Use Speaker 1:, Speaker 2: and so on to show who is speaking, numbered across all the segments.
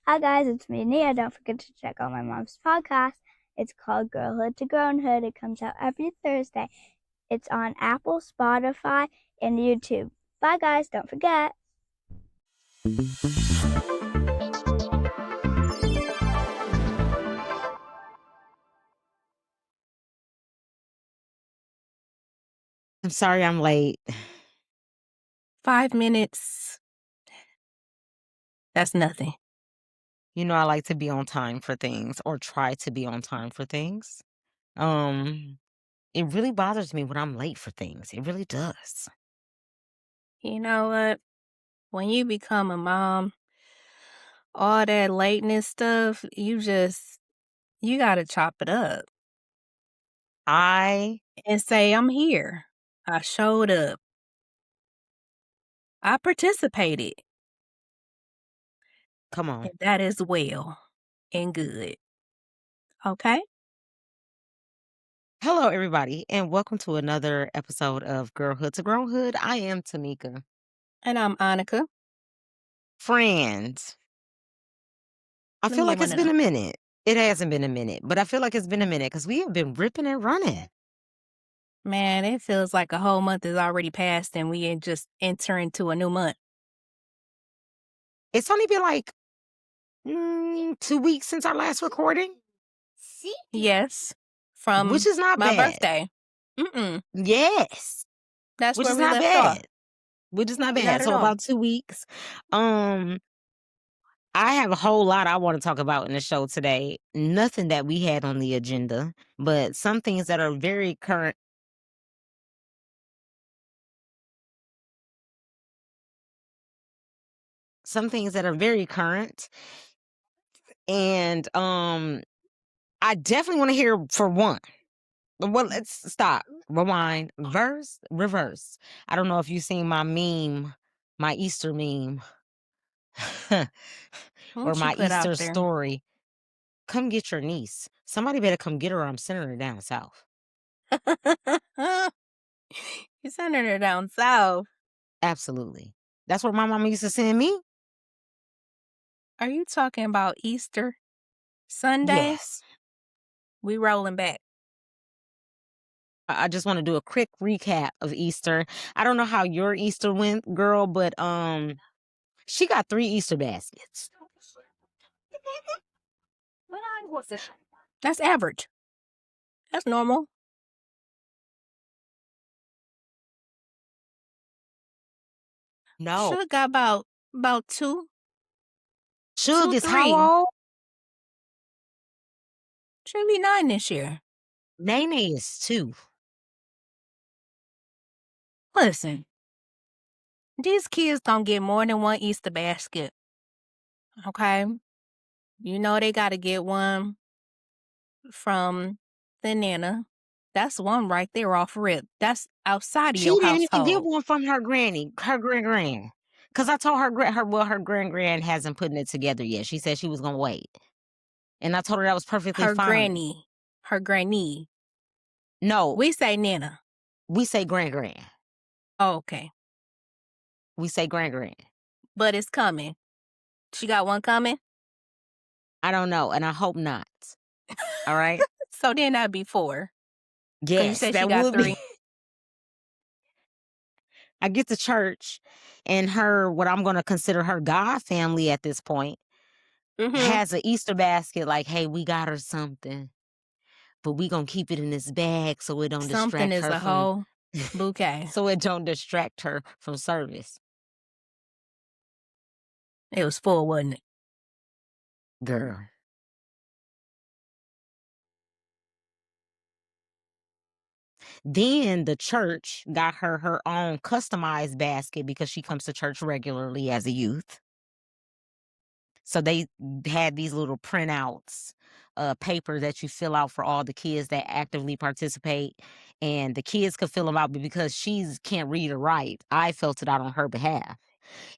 Speaker 1: Hi guys, it's me, Nia. Don't forget to check out my mom's podcast. It's called Girlhood to Grownhood. It comes out every Thursday. It's on Apple, Spotify, and YouTube. Bye guys, don't forget.
Speaker 2: I'm sorry I'm late.
Speaker 3: 5 minutes. That's nothing.
Speaker 2: You know I like to be on time for things, or try to be on time for things. It really bothers me when I'm late for things. It really does.
Speaker 3: You know what? When you become a mom, all that lateness stuff, you gotta chop it up
Speaker 2: I
Speaker 3: and say, I'm here. I showed up. I participated.
Speaker 2: Come on.
Speaker 3: And that is well and good. Okay?
Speaker 2: Hello, everybody, and welcome to another episode of Girlhood to Grownhood. I am Tamika.
Speaker 3: And I'm Onaka.
Speaker 2: Friends. I
Speaker 3: Let
Speaker 2: feel
Speaker 3: me get
Speaker 2: like
Speaker 3: one
Speaker 2: it's
Speaker 3: of
Speaker 2: been
Speaker 3: them.
Speaker 2: a minute. It hasn't been a minute, but I feel like it's been a minute because we have been ripping and running.
Speaker 3: Man, it feels like a whole month is already passed and we just enter into a new month.
Speaker 2: It's only been like 2 weeks since our last recording.
Speaker 3: Yes.
Speaker 2: Which
Speaker 3: From
Speaker 2: is not
Speaker 3: my
Speaker 2: bad.
Speaker 3: birthday.
Speaker 2: Yes.
Speaker 3: That's
Speaker 2: Which
Speaker 3: where
Speaker 2: is
Speaker 3: we
Speaker 2: not
Speaker 3: left off.
Speaker 2: bad. Which is not
Speaker 3: Not
Speaker 2: bad.
Speaker 3: at
Speaker 2: So
Speaker 3: all.
Speaker 2: about 2 weeks. I have a whole lot I want to talk about in the show today. Nothing that we had on the agenda, but some things that are very current. Some things that are very current. And I definitely want to hear for one. Well, let's stop. Rewind. Reverse. I don't know if you've seen my meme, my Easter meme. Or
Speaker 3: What you
Speaker 2: my
Speaker 3: put out
Speaker 2: Easter
Speaker 3: there?
Speaker 2: story. Come get your niece. Somebody better come get her or I'm sending her down south.
Speaker 3: You sending her down south.
Speaker 2: Absolutely. That's where my mama used to send me.
Speaker 3: Are you talking about Easter Sunday?
Speaker 2: Yes.
Speaker 3: We rolling back.
Speaker 2: I just want to do a quick recap of Easter. I don't know how your Easter went, girl, but she got 3 Easter baskets.
Speaker 3: That's average. That's normal.
Speaker 2: No.
Speaker 3: Should got about 2.
Speaker 2: Suge is
Speaker 3: 3.
Speaker 2: how old?
Speaker 3: Should be 9 this year.
Speaker 2: Nene is 2.
Speaker 3: Listen, these kids don't get more than 1 Easter basket. Okay? You know they got to get one from the Nana. That's one right there off rip. That's outside of
Speaker 2: She
Speaker 3: your
Speaker 2: didn't even get
Speaker 3: household.
Speaker 2: one from her granny, her grand. Because I told her grand hasn't put it together yet. She said she was going to wait. And I told her that was perfectly
Speaker 3: Her
Speaker 2: fine.
Speaker 3: granny.
Speaker 2: No.
Speaker 3: We say Nana.
Speaker 2: We say grand.
Speaker 3: Oh, okay.
Speaker 2: We say grand.
Speaker 3: But it's coming. She got one coming?
Speaker 2: I don't know, and I hope not. All right?
Speaker 3: So then that'd be 4.
Speaker 2: Yes,
Speaker 3: you said
Speaker 2: that
Speaker 3: she got
Speaker 2: would
Speaker 3: 3.
Speaker 2: be. I get to church, and her, what I'm going to consider her God family at this point, has an Easter basket like, hey, we got her something, but we going to keep it in this bag so it don't
Speaker 3: Something
Speaker 2: distract
Speaker 3: is
Speaker 2: her
Speaker 3: a
Speaker 2: from...
Speaker 3: whole bouquet.
Speaker 2: So it don't distract her from service.
Speaker 3: It was full, wasn't it?
Speaker 2: Girl. Then the church got her own customized basket because she comes to church regularly as a youth. So they had these little printouts, paper that you fill out for all the kids that actively participate. And the kids could fill them out, but because she can't read or write, I filled it out on her behalf.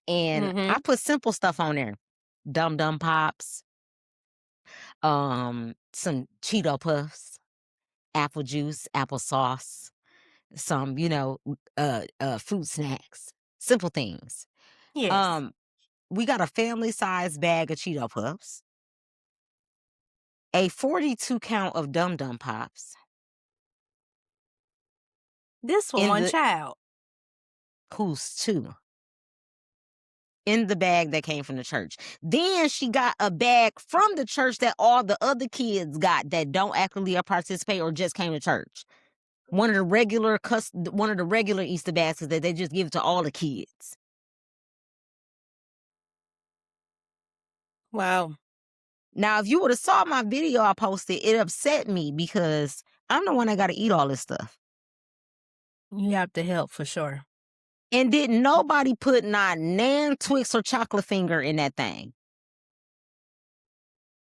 Speaker 2: And I put simple stuff on there. Dum Dum Pops, some Cheeto Puffs, apple juice, applesauce, some, fruit snacks, simple things.
Speaker 3: Yes.
Speaker 2: we got a family-sized bag of Cheeto Puffs, a 42 count of Dum Dum Pops.
Speaker 3: This for
Speaker 2: In
Speaker 3: one
Speaker 2: the
Speaker 3: child.
Speaker 2: who's 2. In the bag that came from the church. Then she got a bag from the church that all the other kids got that don't actually participate or just came to church. One of the regular Easter baskets that they just give to all the kids.
Speaker 3: Wow.
Speaker 2: Now, if you would have saw my video I posted, it upset me because I'm the one that got to eat all this stuff.
Speaker 3: You have to help for sure.
Speaker 2: And didn't nobody put not Nan, Twix, or Chocolate Finger in that thing.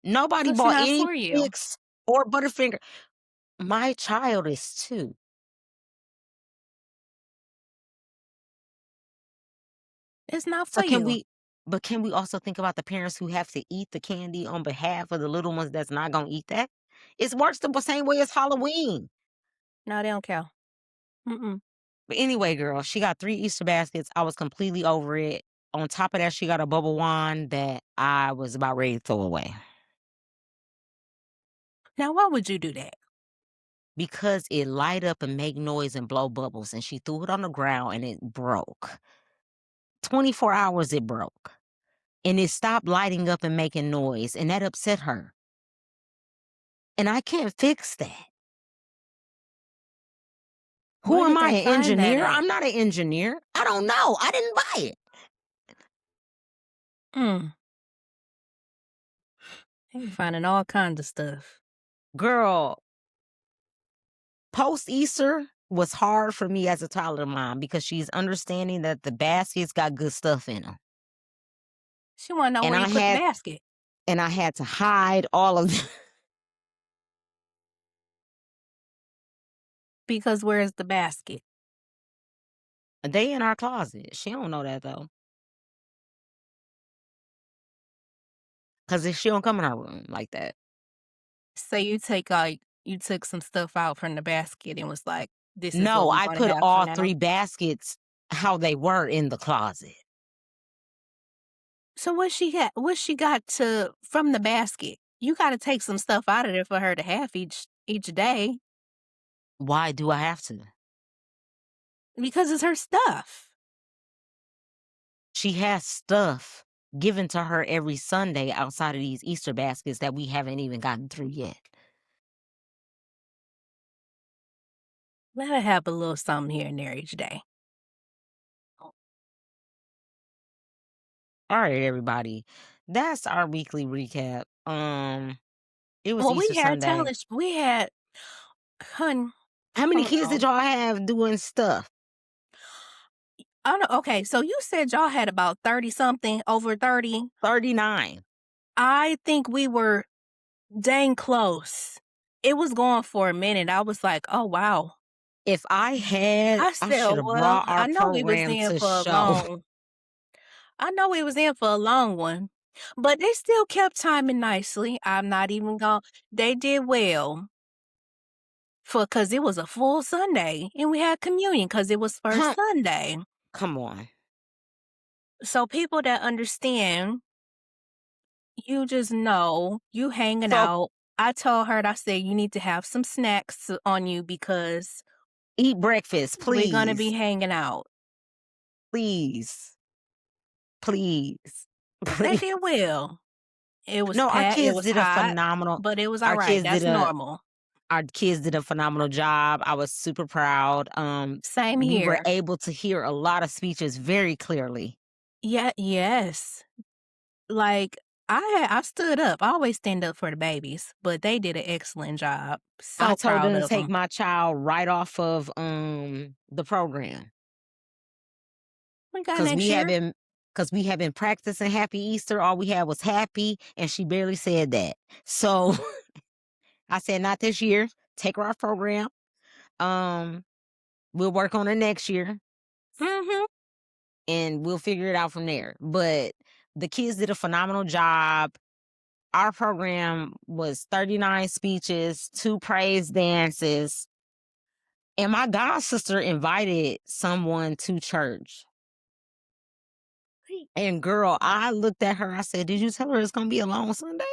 Speaker 2: Nobody
Speaker 3: 'Cause
Speaker 2: bought
Speaker 3: not
Speaker 2: any
Speaker 3: for you.
Speaker 2: Twix or Butterfinger. My child is 2.
Speaker 3: It's not
Speaker 2: So
Speaker 3: for you.
Speaker 2: can we also think about the parents who have to eat the candy on behalf of the little ones that's not gonna eat that? It works the same way as Halloween.
Speaker 3: No, they don't care.
Speaker 2: But anyway, girl, she got 3 Easter baskets. I was completely over it. On top of that, she got a bubble wand that I was about ready to throw away.
Speaker 3: Now, why would you do that?
Speaker 2: Because it light up and make noise and blow bubbles, and she threw it on the ground and it broke. 24 hours it broke. And it stopped lighting up and making noise, and that upset her. And I can't fix that. Who
Speaker 3: Where
Speaker 2: am
Speaker 3: did
Speaker 2: I,
Speaker 3: they
Speaker 2: an
Speaker 3: find that
Speaker 2: engineer?
Speaker 3: at?
Speaker 2: I'm not an engineer. I don't know. I didn't buy it.
Speaker 3: They finding all kinds of stuff.
Speaker 2: Girl, post-Easter was hard for me as a toddler mom because she's understanding that the baskets got good stuff in them.
Speaker 3: She want to know
Speaker 2: And
Speaker 3: where you put the basket.
Speaker 2: And I had to hide all of them.
Speaker 3: Because where's the basket?
Speaker 2: They in our closet. She don't know that, though. Because she don't come in our room like that.
Speaker 3: So you took some stuff out from the basket and was like, this is what
Speaker 2: No,
Speaker 3: we're
Speaker 2: I
Speaker 3: gonna
Speaker 2: put
Speaker 3: have
Speaker 2: all
Speaker 3: for now?
Speaker 2: 3 baskets how they were in the closet.
Speaker 3: So what she got from the basket? You got to take some stuff out of there for her to have each day
Speaker 2: Why do I have to?
Speaker 3: because it's her stuff.
Speaker 2: She has stuff given to her every Sunday outside of these Easter baskets that we haven't even gotten through yet.
Speaker 3: Let her have a little something here and there each day.
Speaker 2: All right, everybody. That's our weekly recap. It was Easter Sunday.
Speaker 3: We had, hun.
Speaker 2: How many
Speaker 3: hold
Speaker 2: kids
Speaker 3: on.
Speaker 2: did y'all have doing stuff?
Speaker 3: I don't. Okay, so you said y'all had about 30 something, over 30.
Speaker 2: 39.
Speaker 3: I think we were dang close. It was going for a minute. I was like, oh wow.
Speaker 2: If I had, I
Speaker 3: said,
Speaker 2: should have
Speaker 3: well,
Speaker 2: brought our
Speaker 3: I know we was
Speaker 2: program
Speaker 3: in
Speaker 2: to
Speaker 3: for a
Speaker 2: show.
Speaker 3: I know we was in for a long one, but they still kept timing nicely. I'm not even gonna. They did well because it was a full Sunday and we had communion because it was first Sunday.
Speaker 2: Come on.
Speaker 3: So people that understand, you just know you hanging out. I told her, I said, you need to have some snacks on you because
Speaker 2: eat breakfast, please.
Speaker 3: We're gonna be hanging out.
Speaker 2: Please. Please.
Speaker 3: They did well. It was
Speaker 2: No, our
Speaker 3: packed, it
Speaker 2: kids
Speaker 3: was
Speaker 2: did a
Speaker 3: hot,
Speaker 2: phenomenal.
Speaker 3: but it was
Speaker 2: Our
Speaker 3: all right.
Speaker 2: kids
Speaker 3: That's
Speaker 2: did a-
Speaker 3: normal.
Speaker 2: Our kids did a phenomenal job. I was super proud.
Speaker 3: Same
Speaker 2: We
Speaker 3: here.
Speaker 2: were able to hear a lot of speeches very clearly.
Speaker 3: Yeah, yes. Like I stood up. I always stand up for the babies, but they did an excellent job. So
Speaker 2: I told
Speaker 3: proud
Speaker 2: them to
Speaker 3: of
Speaker 2: take
Speaker 3: them.
Speaker 2: my child right off of the program.
Speaker 3: We got next year.
Speaker 2: Because we have been practicing Happy Easter. All we had was happy, and she barely said that. So I said, not this year. Take her off program. We'll work on it next year.
Speaker 3: Mm-hmm.
Speaker 2: And we'll figure it out from there. But the kids did a phenomenal job. Our program was 39 speeches, 2 praise dances. And my god sister invited someone to church. And girl, I looked at her. I said, "Did you tell her it's gonna be a long Sunday?"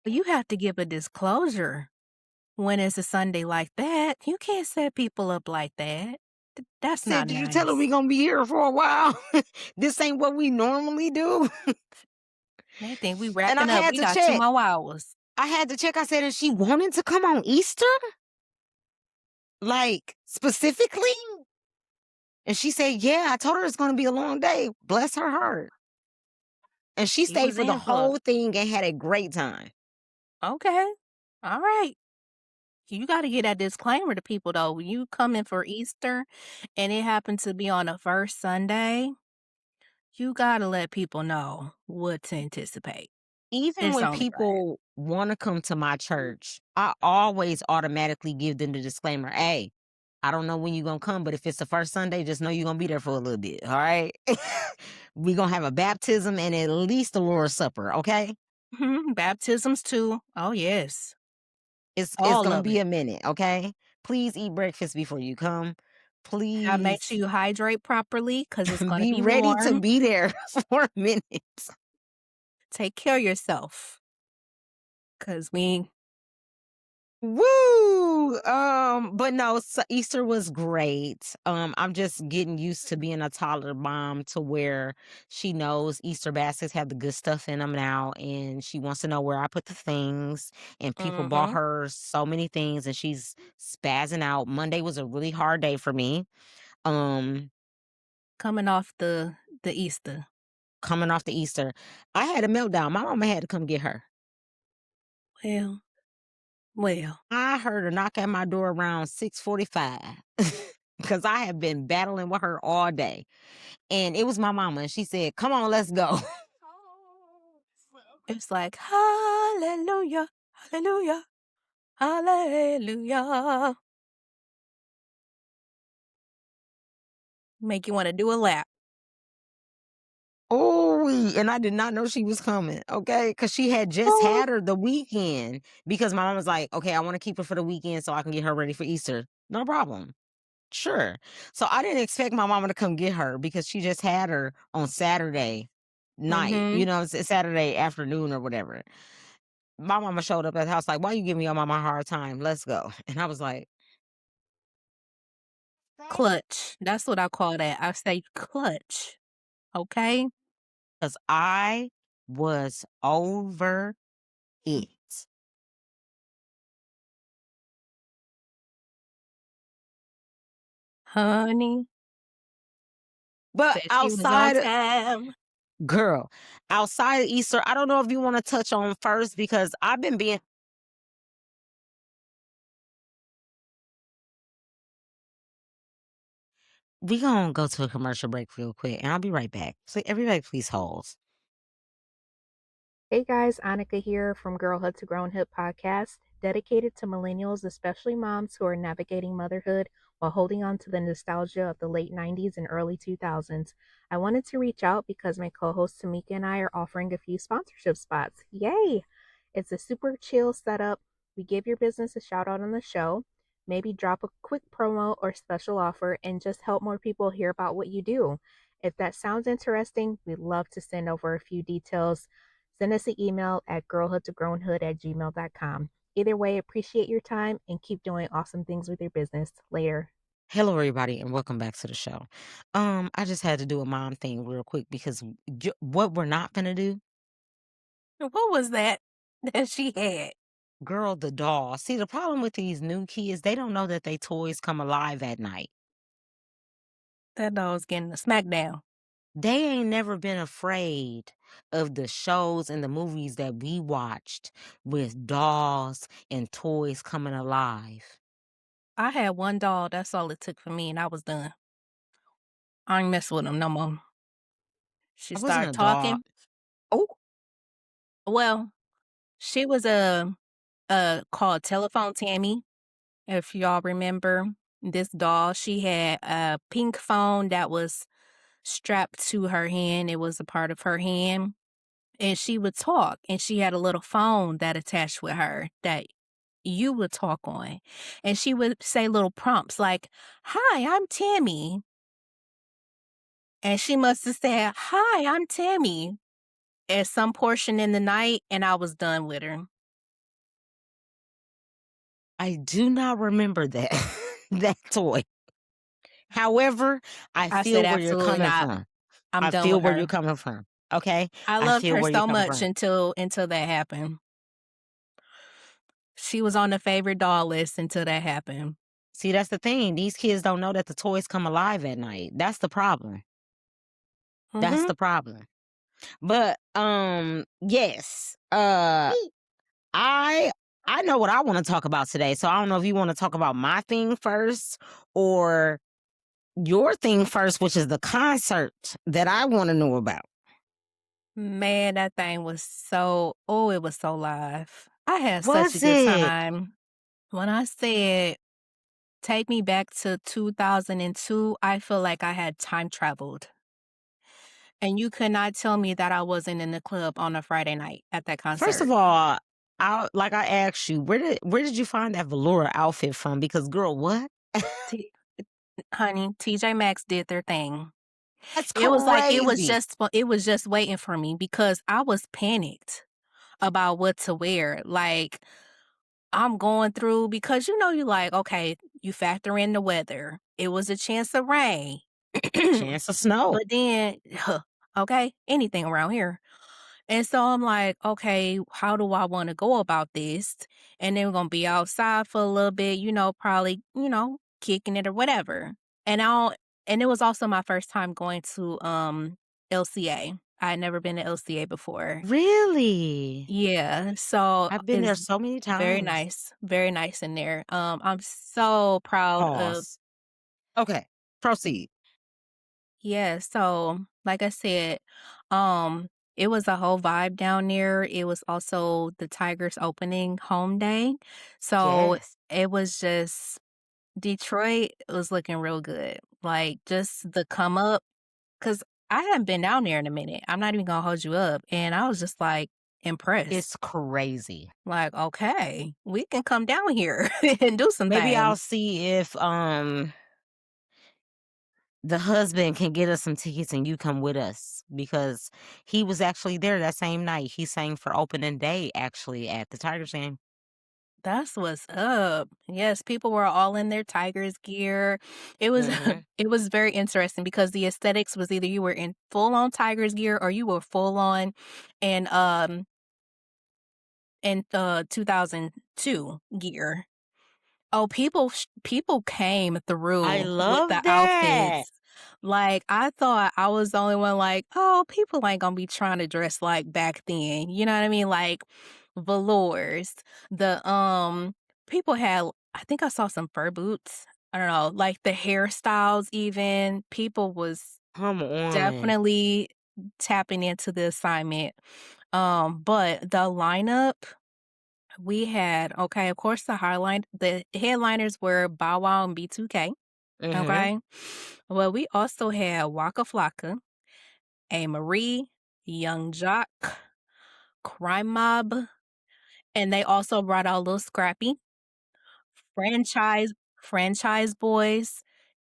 Speaker 3: You have to give a disclosure when it's a Sunday like that. You can't set people up like that. That's
Speaker 2: Said,
Speaker 3: not
Speaker 2: "Did you tell her
Speaker 3: nice.
Speaker 2: we gonna be here for a while? This ain't what we normally do."
Speaker 3: They think we
Speaker 2: And I
Speaker 3: wrapping up.
Speaker 2: had
Speaker 3: We
Speaker 2: to
Speaker 3: got 2
Speaker 2: check.
Speaker 3: more hours.
Speaker 2: I had to check. I said, "And she wanted to come on Easter, like specifically?" And she said, "Yeah, I told her it's gonna be a long day. Bless her heart." And she
Speaker 3: She
Speaker 2: stayed
Speaker 3: was
Speaker 2: for the
Speaker 3: in for it.
Speaker 2: whole thing and had a great time.
Speaker 3: Okay. All right. You gotta get that disclaimer to people, though. When you come in for Easter and it happens to be on the first Sunday, you gotta let people know what to anticipate.
Speaker 2: Even
Speaker 3: It's
Speaker 2: when
Speaker 3: only right.
Speaker 2: people wanna come to my church, I always automatically give them the disclaimer, "Hey, I don't know when you gonna come, but if it's the first Sunday, just know you're gonna be there for a little bit, all right? We gonna have a baptism and at least a Lord's Supper, okay?
Speaker 3: Baptisms, too. Oh, yes.
Speaker 2: It's
Speaker 3: All
Speaker 2: gonna
Speaker 3: of
Speaker 2: be
Speaker 3: it.
Speaker 2: a minute, okay? Please eat breakfast before you come.
Speaker 3: Make sure
Speaker 2: Please
Speaker 3: you hydrate properly because it's gonna
Speaker 2: be
Speaker 3: be
Speaker 2: ready to
Speaker 3: warm.
Speaker 2: be there for a minute."
Speaker 3: Take care of yourself because we
Speaker 2: Woo! But no, Easter was great. I'm just getting used to being a toddler mom to where she knows Easter baskets have the good stuff in them now, and she wants to know where I put the things. And people bought
Speaker 3: Mhm.
Speaker 2: her so many things, and she's spazzing out. Monday was a really hard day for me. Um,
Speaker 3: Coming off the Easter.
Speaker 2: Coming off the Easter, I had a meltdown. My mama had to come get her.
Speaker 3: Well, well.
Speaker 2: I heard her knock at my door around 6:45 because I have been battling with her all day. And it was my mama, and she said, "Come on, let's go."
Speaker 3: It's like, hallelujah, hallelujah, hallelujah. Make you wanna do a lap.
Speaker 2: Oh, and I did not know she was coming, okay? Because she had just
Speaker 3: Oh.
Speaker 2: had her the weekend because my mom was like, "Okay, I want to keep her for the weekend so I can get her ready for Easter." No problem. Sure. So I didn't expect my mama to come get her because she just had her on Saturday night,
Speaker 3: Mhm.
Speaker 2: Saturday afternoon or whatever. My mama showed up at the house like, "Why you giving your mama a hard time? Let's go." And I was like,
Speaker 3: Clutch. That's what I call that. I say clutch, okay?
Speaker 2: because I was over it.
Speaker 3: Honey
Speaker 2: But
Speaker 3: said she was on time.
Speaker 2: girl, outside of Easter, I don't know if you want to touch on first because I've been being. We gonna go to a commercial break real quick, and I'll be right back. So everybody, please hold.
Speaker 4: Hey guys, Onaka here from Girlhood to Grownhood podcast, dedicated to millennials, especially moms who are navigating motherhood while holding on to the nostalgia of the late 90s and early 2000s. I wanted to reach out because my co host Tamika and I are offering a few sponsorship spots. Yay! It's a super chill setup. We give your business a shout out on the show, maybe drop a quick promo or special offer, and just help more people hear about what you do. If that sounds interesting, we'd love to send over a few details. Send us an email at girlhoodtogrownhood@gmail.com. Either way, appreciate your time and keep doing awesome things with your business. Later.
Speaker 2: Hello, everybody, and welcome back to the show. I just had to do a mom thing real quick because what we're not gonna do,
Speaker 3: What was that that she had?
Speaker 2: girl, the doll. See, the problem with these new kids, they don't know that they toys come alive at night.
Speaker 3: That dog's getting a smackdown.
Speaker 2: They ain't never been afraid of the shows and the movies that we watched with dolls and toys coming alive.
Speaker 3: I had one dog. That's all it took for me, and I was done. I ain't mess with him no more. She
Speaker 2: I wasn't
Speaker 3: started
Speaker 2: a doll.
Speaker 3: talking.
Speaker 2: Oh,
Speaker 3: Well, she was called Telephone Tammy. If y'all remember this doll, she had a pink phone that was strapped to her hand. It was a part of her hand. And she would talk, and she had a little phone that attached with her that you would talk on. And she would say little prompts like, "Hi, I'm Tammy." And she must have said, "Hi, I'm Tammy," at some portion in the night, and I was done with her.
Speaker 2: I do not remember that that toy. However, I
Speaker 3: I
Speaker 2: feel
Speaker 3: said,
Speaker 2: where you're
Speaker 3: "Absolutely
Speaker 2: coming
Speaker 3: not.
Speaker 2: from.
Speaker 3: I'm
Speaker 2: I
Speaker 3: done
Speaker 2: feel
Speaker 3: with
Speaker 2: where you're
Speaker 3: her."
Speaker 2: coming from. Okay?
Speaker 3: I
Speaker 2: I
Speaker 3: loved
Speaker 2: feel
Speaker 3: her
Speaker 2: where you're
Speaker 3: so
Speaker 2: coming
Speaker 3: much
Speaker 2: from.
Speaker 3: until that happened. She was on the favorite doll list until that happened.
Speaker 2: See, that's the thing. These kids don't know that the toys come alive at night. That's the problem. That's
Speaker 3: Mhm.
Speaker 2: the problem. But yes. I know what I want to talk about today. So I don't know if you want to talk about my thing first or your thing first, which is the concert that I want to know about.
Speaker 3: Man, that thing was it was so live. I had such a
Speaker 2: Was
Speaker 3: good
Speaker 2: it?
Speaker 3: time. When I said take me back to 2002, I feel like I had time traveled. And you could not tell me that I wasn't in the club on a Friday night at that
Speaker 2: First of
Speaker 3: concert.
Speaker 2: all, I asked you, where did you find that velour outfit from? Because girl, what?
Speaker 3: T- Honey, TJ Maxx did their thing.
Speaker 2: That's
Speaker 3: It was like
Speaker 2: crazy.
Speaker 3: it was just waiting for me because I was panicked about what to wear. Like I'm going through because you like, okay, you factor in the weather. It was a chance of rain.
Speaker 2: Chance of snow.
Speaker 3: But then okay, anything around here. And so I'm like, okay, how do I want to go about this? And then we're gonna be outside for a little bit, probably, kicking it or whatever. And it was also my first time going to LCA. I had never been to LCA before.
Speaker 2: Really?
Speaker 3: Yeah. So
Speaker 2: I've been there
Speaker 3: it's
Speaker 2: so many times.
Speaker 3: very nice in there. I'm so proud of
Speaker 2: Pause. Okay. Proceed.
Speaker 3: yeah, so like I said, um, it was a whole vibe down there. It was also the Tigers opening home day. So
Speaker 2: Yes.
Speaker 3: it was just Detroit was looking real good. Like just the come up, because I hadn't been down there in a minute. I'm not even gonna hold you up. And I was just like impressed.
Speaker 2: It's crazy.
Speaker 3: Like, okay, we can come down here and do some
Speaker 2: Maybe I'll
Speaker 3: things.
Speaker 2: see if the husband can get us some tickets and you come with us because he was actually there that same night. He sang for opening day actually at the Tigers game.
Speaker 3: That's what's up. Yes, people were all in their Tigers gear. It was
Speaker 2: Hmm.
Speaker 3: it was very interesting because the aesthetics was either you were in full on Tigers gear or you were full on in 2002 gear. Oh, people came
Speaker 2: I
Speaker 3: through with the
Speaker 2: love that.
Speaker 3: outfits. Like, I thought I was the only one like, "Oh, people ain't gonna be trying to dress like back then." You know what I mean? Like, velours. People had I think I saw some fur boots. I don't know, like, the hairstyles even. People was
Speaker 2: Come on.
Speaker 3: definitely tapping into the assignment. But the lineup we had okay, of course, the headliners were Bow Wow and B2K,
Speaker 2: Hmm.
Speaker 3: okay? Well, we also had Waka Flocka, A. Marie, Young Jock, Crime Mob, and they also brought out Lil Scrappy, Franchise Franchise Boys,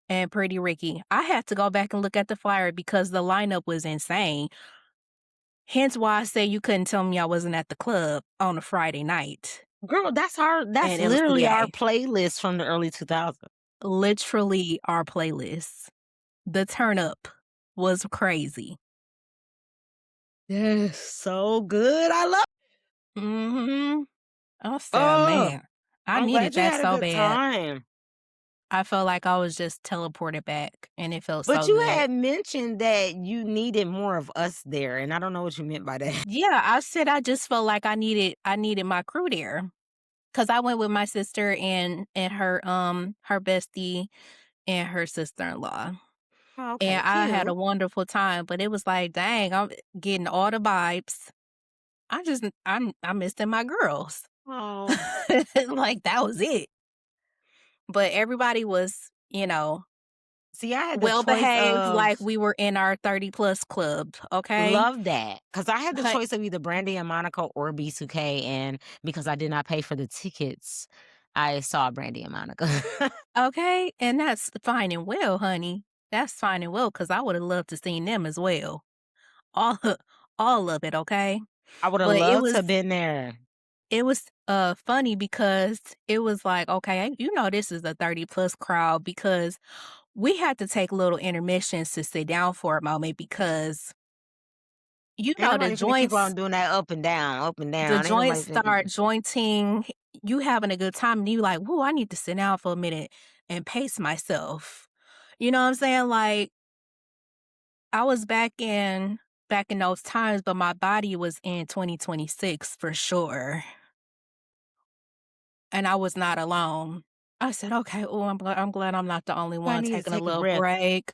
Speaker 3: and Pretty Ricky. I had to go back and look at the flyer because the lineup was insane. Hence why I say you couldn't tell me I wasn't at the club on a Friday night
Speaker 2: Girl, that's
Speaker 3: at
Speaker 2: literally our
Speaker 3: LCA.
Speaker 2: playlist from the early 2000s.
Speaker 3: Literally our playlist. The turn up was crazy.
Speaker 2: Yes, so good. I love.
Speaker 3: Mhm. I said,
Speaker 2: Oh,
Speaker 3: "Man, I
Speaker 2: I'm
Speaker 3: needed
Speaker 2: glad you
Speaker 3: that
Speaker 2: had a
Speaker 3: so
Speaker 2: good
Speaker 3: bad."
Speaker 2: time.
Speaker 3: I felt like I was just teleported back, and it felt
Speaker 2: But
Speaker 3: so
Speaker 2: you
Speaker 3: good.
Speaker 2: had mentioned that you needed more of us there, and I don't know what you meant by that.
Speaker 3: Yeah, I said I just felt like I needed my crew there because I went with my sister and her bestie and her sister-in-law,
Speaker 2: Oh, okay,
Speaker 3: and I had a
Speaker 2: cute.
Speaker 3: wonderful time, but it was like, dang, I'm getting all the vibes. I'm missing my girls.
Speaker 2: Oh,
Speaker 3: Like, that was it. But everybody was,
Speaker 2: see, I had the
Speaker 3: well
Speaker 2: choice
Speaker 3: behaved like
Speaker 2: of
Speaker 3: we were in our 30 plus club, okay?
Speaker 2: love that because I had the
Speaker 3: But
Speaker 2: choice of either Brandy and Monica or B2K, and because I did not pay for the tickets, I saw Brandy and Monica.
Speaker 3: okay, and that's fine and well, honey. That's fine and well, because I would have loved to seen them as well. All all of it, okay?
Speaker 2: I would have
Speaker 3: But
Speaker 2: loved to have been there.
Speaker 3: it was funny because it was like, okay, this is a 30 plus crowd because we had to take little intermissions to sit down for a moment because
Speaker 2: Ain't
Speaker 3: the
Speaker 2: nobody finna keep on
Speaker 3: joints
Speaker 2: doing that up and down.
Speaker 3: the
Speaker 2: Ain't nobody
Speaker 3: joints
Speaker 2: finna
Speaker 3: start jointing, you having a good time and you like, whoo, I need to sit down for a minute and pace myself. You know what I'm saying? Like I was back in those times, but my body was in 2026 for sure. And I was not alone. I said, okay, oh, I'm glad I'm not the only
Speaker 2: I
Speaker 3: one
Speaker 2: need to
Speaker 3: taking a
Speaker 2: take a
Speaker 3: little
Speaker 2: breath.
Speaker 3: break.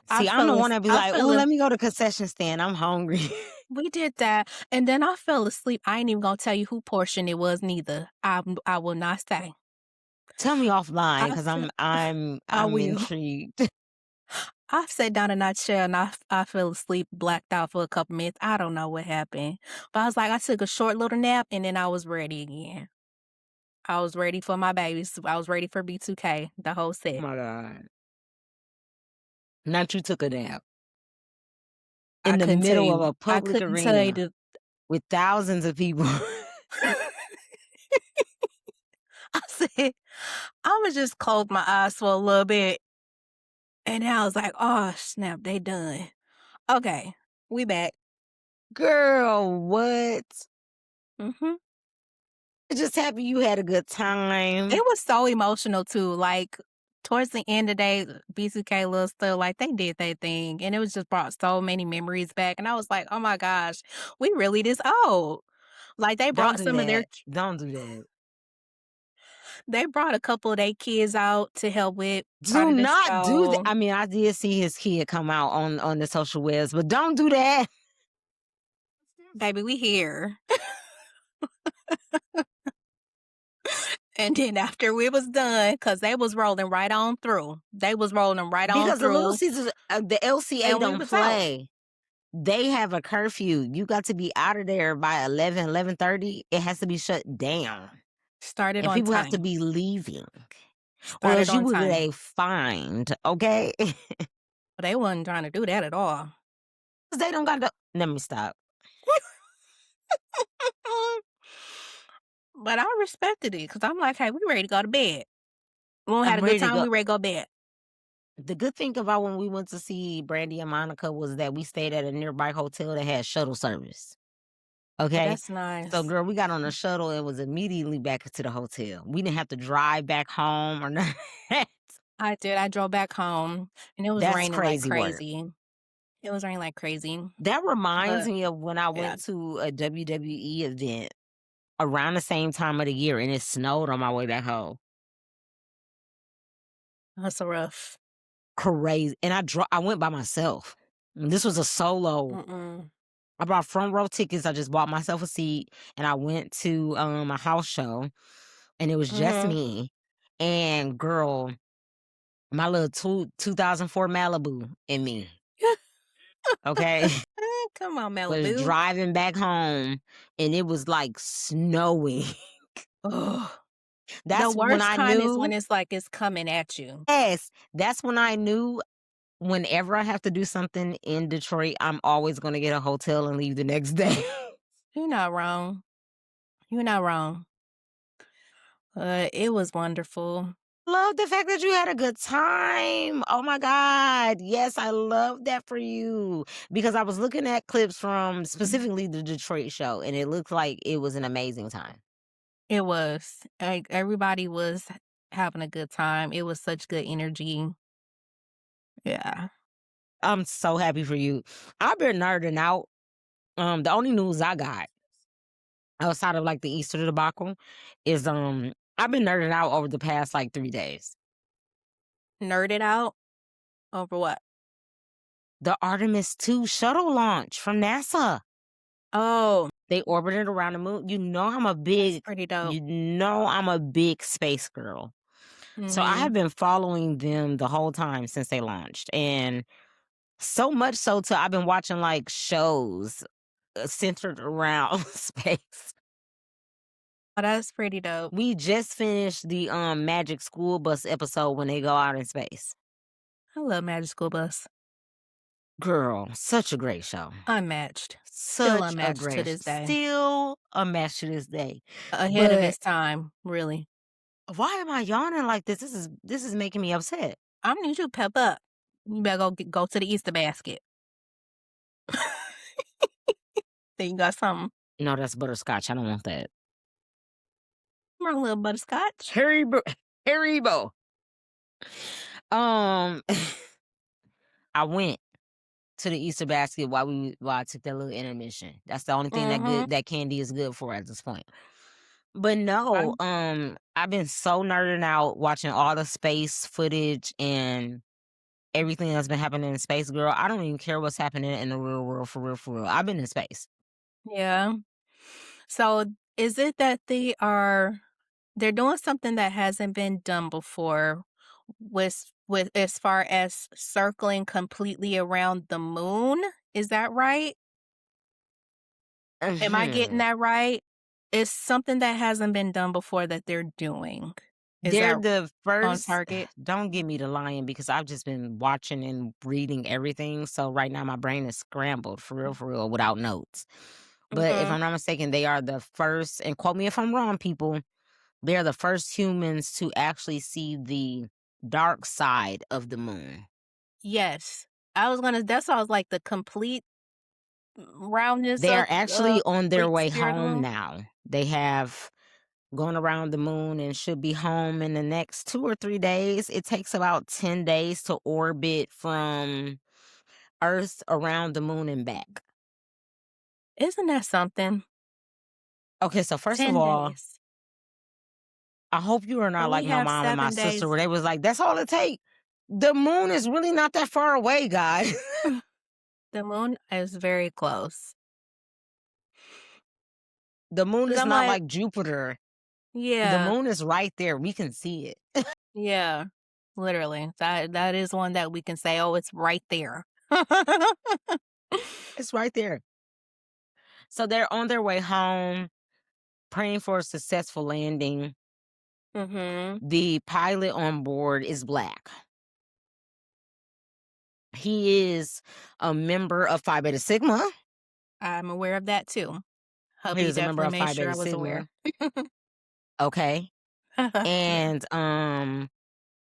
Speaker 2: See, I'm the one that be
Speaker 3: I
Speaker 2: like, oh,
Speaker 3: fell
Speaker 2: let me go to concession stand. I'm hungry.
Speaker 3: We did that, and then I fell asleep. I ain't even gonna tell you who portion it was neither. I will not say.
Speaker 2: Tell me offline,
Speaker 3: I
Speaker 2: because
Speaker 3: fe
Speaker 2: I'm
Speaker 3: I
Speaker 2: I'm
Speaker 3: will.
Speaker 2: intrigued.
Speaker 3: I sat down in that chair and I fell asleep, blacked out for a couple minutes. I don't know what happened, but I was like, I took a short little nap and then I was ready again. I was ready for my babies. I was ready for B2K, the whole
Speaker 2: Oh
Speaker 3: set.
Speaker 2: my God. Not you took a nap
Speaker 3: I
Speaker 2: in the
Speaker 3: couldn't tell
Speaker 2: middle of
Speaker 3: you.
Speaker 2: a
Speaker 3: I
Speaker 2: public
Speaker 3: couldn't tell you
Speaker 2: arena
Speaker 3: the
Speaker 2: with thousands of people.
Speaker 3: I said, I'ma just close my eyes for a little bit. And then I was like, oh snap, they done. Okay, we back.
Speaker 2: Girl, what?
Speaker 3: Mhm.
Speaker 2: Just happy you had a good time.
Speaker 3: It was so emotional too. Like towards the end of the day, B2K little stuff, like they did their thing. And it was just brought so many memories back. And I was like, oh my gosh, we really this old. Like they
Speaker 2: Don't
Speaker 3: brought
Speaker 2: do
Speaker 3: some of
Speaker 2: that. Don't do that.
Speaker 3: they brought a couple of their kids out to help with part
Speaker 2: Do
Speaker 3: of the
Speaker 2: not do that.
Speaker 3: show.
Speaker 2: I mean, I did see his kid come out on the social webs, but don't do that.
Speaker 3: Baby, we here. And then after we was done, because they was rolling right on through. They was rolling right on
Speaker 2: Because the Little
Speaker 3: through.
Speaker 2: Caesars, the LCA
Speaker 3: And we
Speaker 2: don't
Speaker 3: was out.
Speaker 2: play. They have a curfew. You got to be out of there by 11:30. It has to be shut down.
Speaker 3: Started
Speaker 2: And
Speaker 3: on
Speaker 2: people have to
Speaker 3: time.
Speaker 2: be leaving. Or
Speaker 3: Started
Speaker 2: else you
Speaker 3: on
Speaker 2: will get
Speaker 3: time.
Speaker 2: a fine, okay?
Speaker 3: But they wasn't trying to do that at all.
Speaker 2: They don't got to. Let me stop.
Speaker 3: But I respected it because I'm like, hey, we ready to go to bed. We had
Speaker 2: I'm
Speaker 3: a good
Speaker 2: ready to
Speaker 3: time.
Speaker 2: go.
Speaker 3: We ready to go to bed.
Speaker 2: The good thing about when we went to see Brandy and Monica was that we stayed at a nearby hotel that had shuttle service.
Speaker 3: Oh,
Speaker 2: Okay.
Speaker 3: that's nice.
Speaker 2: So, girl, we got on a shuttle and was immediately back to the hotel. We didn't have to drive back home or nothing.
Speaker 3: I did. I drove back home and it was
Speaker 2: That's
Speaker 3: raining like
Speaker 2: crazy work.
Speaker 3: crazy. It was raining like crazy.
Speaker 2: That reminds
Speaker 3: But
Speaker 2: me of when I
Speaker 3: yeah,
Speaker 2: went to a WWE event around the same time of the year and it snowed on my way back home.
Speaker 3: that's so rough.
Speaker 2: Crazy. And I went by myself. This was a solo.
Speaker 3: Mm-mm.
Speaker 2: I bought front row tickets. I just bought myself a seat and I went to a house show and it was just
Speaker 3: Mm-hmm.
Speaker 2: me. And girl, my little 2004 Malibu and me. Okay.
Speaker 3: Come on,
Speaker 2: Was
Speaker 3: Malibu.
Speaker 2: driving back home and it was like snowing.
Speaker 3: Ugh. The
Speaker 2: That's when
Speaker 3: worst
Speaker 2: I
Speaker 3: kind is when
Speaker 2: knew.
Speaker 3: it's like it's coming at you.
Speaker 2: Yes, that's when I knew whenever I have to do something in Detroit, I'm always going to get a hotel and leave the next day.
Speaker 3: You're not wrong. You're not wrong. It was wonderful.
Speaker 2: Love the fact that you had a good time. Oh my God. Yes, I love that for you. Because I was looking at clips from specifically the Detroit show and it looked like it was an amazing time.
Speaker 3: It was. Like everybody was having a good time. It was such good energy. Yeah.
Speaker 2: I'm so happy for you. I've been nerding out. The only news I got outside of like the Easter debacle is I've been nerding out over the past like 3 days.
Speaker 3: Nerded out over what?
Speaker 2: The Artemis II shuttle launch from NASA.
Speaker 3: Oh,
Speaker 2: They orbited around the moon. You know I'm a
Speaker 3: that's
Speaker 2: big
Speaker 3: pretty dope.
Speaker 2: space girl. So I
Speaker 3: Mm-hmm.
Speaker 2: have been following them the whole time since they launched. And so much so to I've been watching like shows centered around space.
Speaker 3: Oh, that's pretty dope.
Speaker 2: We just finished the Magic School Bus episode when they go out in space.
Speaker 3: I love Magic School Bus.
Speaker 2: Girl, such a great show.
Speaker 3: Unmatched. Still
Speaker 2: Such a
Speaker 3: unmatched to
Speaker 2: great,
Speaker 3: this day.
Speaker 2: still a match to this day.
Speaker 3: Ahead of
Speaker 2: But
Speaker 3: its time, really.
Speaker 2: why am I yawning like this? This is making me upset.
Speaker 3: I need you to pep up. You better go to the Easter basket. Then you got something.
Speaker 2: No, that's butterscotch. I don't want that.
Speaker 3: Wrong, little butterscotch.
Speaker 2: Haribo. I went to the Easter basket while I took that little intermission. That's the only thing that candy is good for at this point. But no, I've been so nerding out watching all the space footage and everything that's been happening in space, girl. I don't even care what's happening in the real world, for real, for real. I've been in space.
Speaker 3: Yeah. So is it that they're doing something that hasn't been done before with as far as circling completely around the moon? Is that right? Am I getting that right? It's something that hasn't been done before that they're doing. Is
Speaker 2: They're
Speaker 3: that
Speaker 2: the
Speaker 3: on
Speaker 2: first.
Speaker 3: target?
Speaker 2: Don't give me the lying because I've just been watching and reading everything. So right now my brain is scrambled for real, without notes. But if I'm not mistaken, they are the first, and quote me if I'm wrong, people, they are the first humans to actually see the dark side of the moon.
Speaker 3: Yes. That's why I was like the complete roundness
Speaker 2: They are
Speaker 3: of
Speaker 2: actually on their way
Speaker 3: sphere of the
Speaker 2: home
Speaker 3: moon.
Speaker 2: now. They have gone around the moon and should be home in the next 2 or 3 days. It takes about 10 days to orbit from Earth around the moon and back.
Speaker 3: Isn't that something?
Speaker 2: Okay, so first of
Speaker 3: 10
Speaker 2: all,
Speaker 3: days.
Speaker 2: I hope you are
Speaker 3: So
Speaker 2: not
Speaker 3: we
Speaker 2: like my
Speaker 3: have
Speaker 2: mom and my
Speaker 3: 7
Speaker 2: sister
Speaker 3: days.
Speaker 2: where they was like, that's all it takes. The moon is really not that far away, guys.
Speaker 3: The moon is very close.
Speaker 2: The moon
Speaker 3: 'Cause
Speaker 2: is
Speaker 3: I'm
Speaker 2: not
Speaker 3: like,
Speaker 2: like Jupiter. The
Speaker 3: yeah,
Speaker 2: moon is right there. We can see it.
Speaker 3: yeah, literally. That is one that we can say, oh, it's right there.
Speaker 2: It's right there. So they're on their way home, praying for a successful landing. The pilot on board is Black. He is a member of Phi Beta Sigma.
Speaker 3: I'm aware of that too.
Speaker 2: He
Speaker 3: Hubby
Speaker 2: is a member
Speaker 3: definitely
Speaker 2: of
Speaker 3: made
Speaker 2: Phi
Speaker 3: sure
Speaker 2: Beta
Speaker 3: I was aware.
Speaker 2: Sigma. Okay.
Speaker 3: Yeah.
Speaker 2: And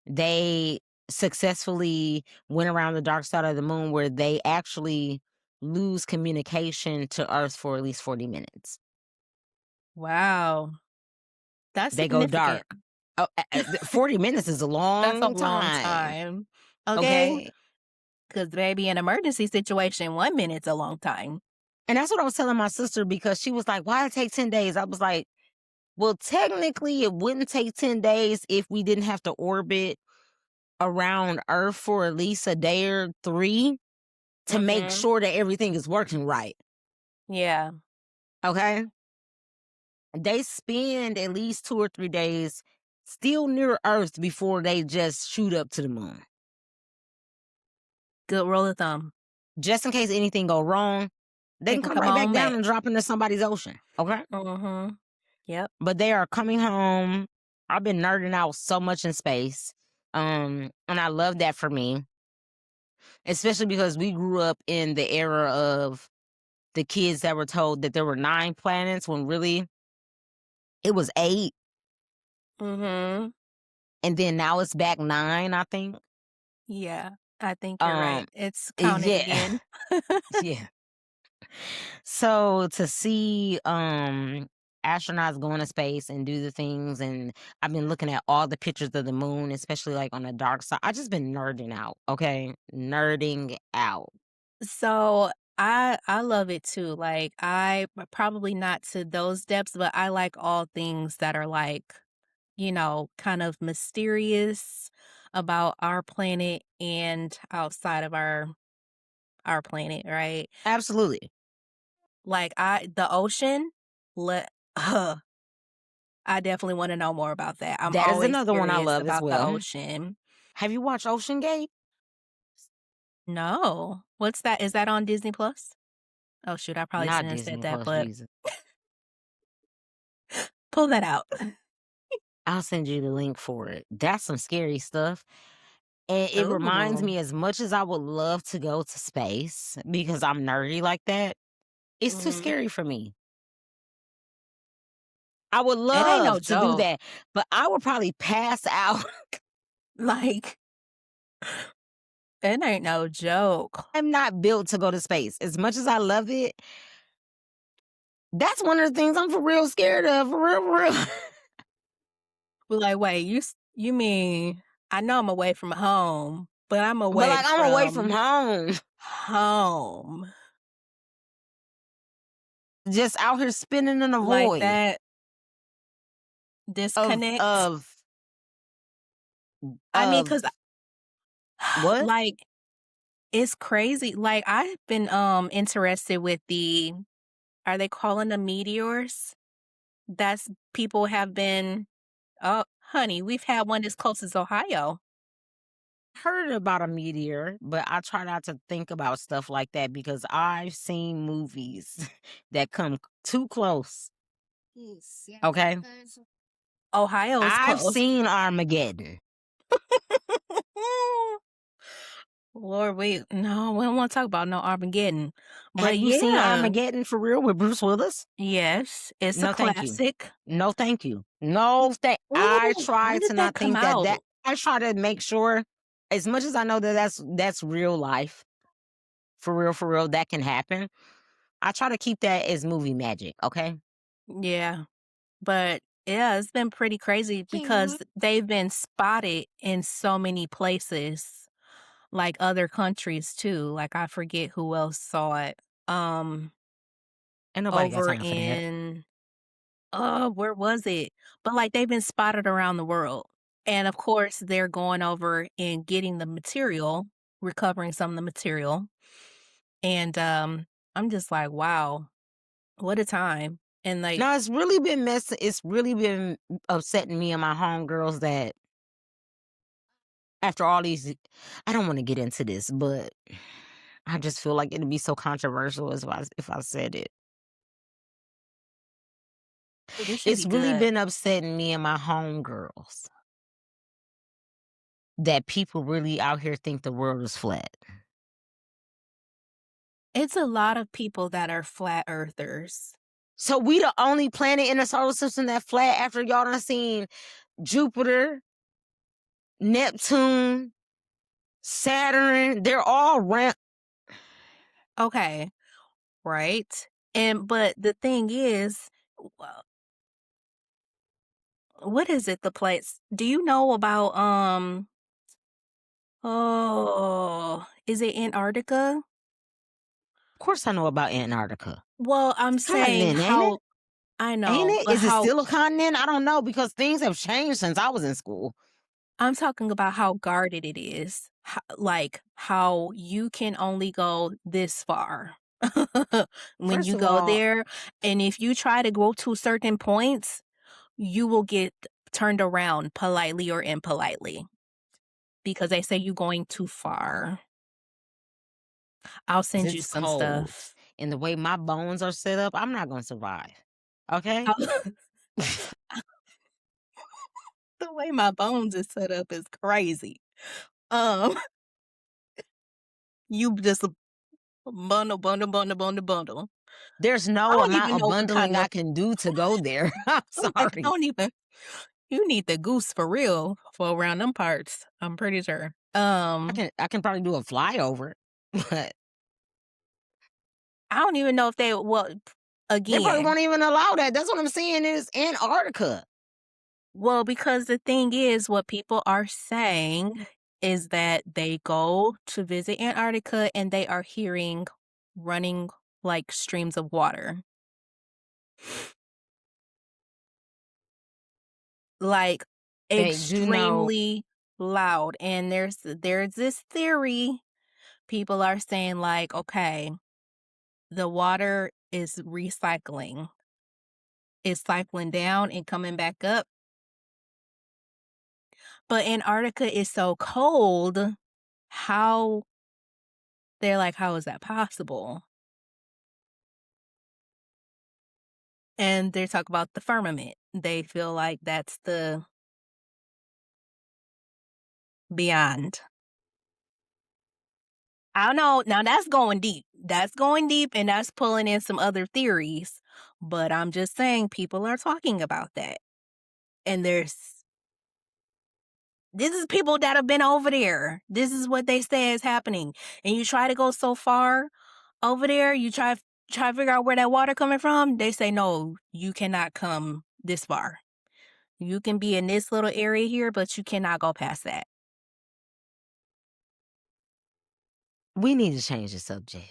Speaker 2: they successfully went around the dark side of the moon where they actually lose communication to Earth for at least 40 minutes.
Speaker 3: Wow. That's
Speaker 2: They go
Speaker 3: significant.
Speaker 2: dark. Oh, 40 minutes is a
Speaker 3: That's a
Speaker 2: long
Speaker 3: long
Speaker 2: time.
Speaker 3: time. Okay?
Speaker 2: Okay.
Speaker 3: Because baby, in an emergency situation, 1 minute's a long time.
Speaker 2: And that's what I was telling my sister because she was like, why it take 10 days? I was like, well, technically, it wouldn't take 10 days if we didn't have to orbit around Earth for at least a day or 3 to make sure that everything is working right.
Speaker 3: Yeah.
Speaker 2: Okay? They spend at least 2 or 3 days still near Earth before they just shoot up to the moon.
Speaker 3: Good rule of thumb.
Speaker 2: Just in case anything go wrong, they can come right back down and drop into somebody's ocean. Okay?
Speaker 3: Yep.
Speaker 2: But they are coming home. I've been nerding out so much in space. And I love that for me. Especially because we grew up in the era of the kids that were told that there were 9 planets when really it was 8. And then now it's back 9, I think.
Speaker 3: Yeah, I think you're right. It's counted
Speaker 2: Yeah.
Speaker 3: again.
Speaker 2: Yeah. So to see astronauts go into space and do the things, and I've been looking at all the pictures of the moon, especially like on the dark side. I just been nerding out, okay? Nerding out.
Speaker 3: So I love it too. Like I probably not to those depths, but I like all things that are like, kind of mysterious about our planet and outside of our planet, right?
Speaker 2: Absolutely.
Speaker 3: Like the ocean, let I definitely want to know more about that. I'm
Speaker 2: That is
Speaker 3: always
Speaker 2: another one I
Speaker 3: curious
Speaker 2: love as
Speaker 3: about the
Speaker 2: well.
Speaker 3: ocean.
Speaker 2: Have you watched Ocean Gate?
Speaker 3: No. What's that? Is that on Disney Plus? Oh shoot, I probably
Speaker 2: Not
Speaker 3: shouldn't have said
Speaker 2: Disney
Speaker 3: that,
Speaker 2: Plus,
Speaker 3: but
Speaker 2: Jesus.
Speaker 3: pull that out.
Speaker 2: I'll send you the link for it. That's some scary stuff. And it reminds
Speaker 3: Ooh.
Speaker 2: me, as much as I would love to go to space because I'm nerdy like that, it's too
Speaker 3: Mhm.
Speaker 2: scary for me. I would
Speaker 3: It ain't no
Speaker 2: love to do
Speaker 3: joke.
Speaker 2: that, but I would probably pass out.
Speaker 3: Like, it ain't no joke.
Speaker 2: I'm not built to go to space. As much as I love it, that's one of the things I'm for real scared of. For real, for real.
Speaker 3: But like, wait, you mean I know I'm away from home, but I'm
Speaker 2: But
Speaker 3: away
Speaker 2: like, I'm away from
Speaker 3: from
Speaker 2: home,
Speaker 3: home.
Speaker 2: just out here spinning in a
Speaker 3: Like
Speaker 2: void
Speaker 3: that
Speaker 2: of
Speaker 3: disconnect.
Speaker 2: of
Speaker 3: I mean,
Speaker 2: of
Speaker 3: cause
Speaker 2: what?
Speaker 3: like it's crazy. Like I've been interested with are they calling them meteors? That's people have been. Oh, honey, we've had one as close as Ohio.
Speaker 2: Heard about a meteor, but I try not to think about stuff like that because I've seen movies that come too close. Okay,
Speaker 3: Ohio is
Speaker 2: I've
Speaker 3: close.
Speaker 2: seen Armageddon.
Speaker 3: Lord, we don't want to talk about no Armageddon.
Speaker 2: Have
Speaker 3: But
Speaker 2: you seen
Speaker 3: yeah,
Speaker 2: Armageddon for real with Bruce Willis?
Speaker 3: yes, it's a
Speaker 2: No, thank you.
Speaker 3: classic.
Speaker 2: No, thank you. No, I
Speaker 3: Ooh,
Speaker 2: try
Speaker 3: when did
Speaker 2: to
Speaker 3: that
Speaker 2: not
Speaker 3: come
Speaker 2: think that.
Speaker 3: out?
Speaker 2: I try to make sure, as much as I know that that's real life, for real, that can happen. I try to keep that as movie magic. Okay.
Speaker 3: Yeah, but yeah, it's been pretty crazy because they've been spotted in so many places, like other countries too. Like I forget who else saw it. Um,
Speaker 2: Ain't nobody got
Speaker 3: over
Speaker 2: time for that.
Speaker 3: in where was it? But like they've been spotted around the world. And of course, they're going over and getting the material, recovering some of the material. And I'm just like, wow, what a time. And like,
Speaker 2: No, it's really been messing. It's really been upsetting me and my homegirls that after all these, I don't want to get into this, but I just feel like it'd be so controversial if I said it.
Speaker 3: this should
Speaker 2: It's
Speaker 3: be
Speaker 2: really
Speaker 3: good.
Speaker 2: been upsetting me and my homegirls that people really out here think the world is flat.
Speaker 3: It's a lot of people that are flat earthers.
Speaker 2: So we the only planet in the solar system that flat after y'all done seen Jupiter, Neptune, Saturn. They're all round.
Speaker 3: Okay, right? But the thing is, well, what is it, the place? Do you know about is it Antarctica?
Speaker 2: Of course I know about Antarctica.
Speaker 3: Well, I'm saying
Speaker 2: Continent, ain't it?
Speaker 3: how I
Speaker 2: Ain't
Speaker 3: know,
Speaker 2: it?
Speaker 3: but
Speaker 2: Is it
Speaker 3: how
Speaker 2: still a continent? I don't know because things have changed since I was in school.
Speaker 3: I'm talking about how guarded it is. Like how you can only go this far when
Speaker 2: First
Speaker 3: you
Speaker 2: of
Speaker 3: go
Speaker 2: all,
Speaker 3: there. And if you try to go to certain points, you will get turned around politely or impolitely because they say you're going too far. I'll send you
Speaker 2: it's
Speaker 3: some
Speaker 2: cold.
Speaker 3: stuff.
Speaker 2: And the way my bones are set up, I'm not going to survive. Okay?
Speaker 3: The way my bones is set up is crazy. Um, you just bundle.
Speaker 2: There's
Speaker 3: I
Speaker 2: no
Speaker 3: don't
Speaker 2: amount
Speaker 3: even
Speaker 2: of
Speaker 3: know what
Speaker 2: bundling
Speaker 3: kind
Speaker 2: I
Speaker 3: of
Speaker 2: can do to go there. I'm
Speaker 3: like, I
Speaker 2: sorry.
Speaker 3: don't even you need the goose for real for around them parts, I'm pretty sure.
Speaker 2: I can probably do a flyover, but
Speaker 3: I don't even know if
Speaker 2: they probably
Speaker 3: again,
Speaker 2: won't even allow that. That's what I'm saying is Antarctica.
Speaker 3: well, because the thing is, what people are saying is that they go to visit Antarctica and they are hearing running like streams of water. Like
Speaker 2: They do know.
Speaker 3: extremely loud. And there's this theory people are saying like, okay, the water is recycling. It's cycling down and coming back up. But Antarctica is so cold. How they're like, how is that possible? And they talk about the firmament. They feel like that's the beyond. I don't know. Now that's going deep. That's going deep, and that's pulling in some other theories. But I'm just saying, people are talking about that, and this is people that have been over there. This is what they say is happening, and you try to go so far over there. You try to figure out where that water coming from. They say no, you cannot come this far. You can be in this little area here, but you cannot go past that.
Speaker 2: We need to change the subject.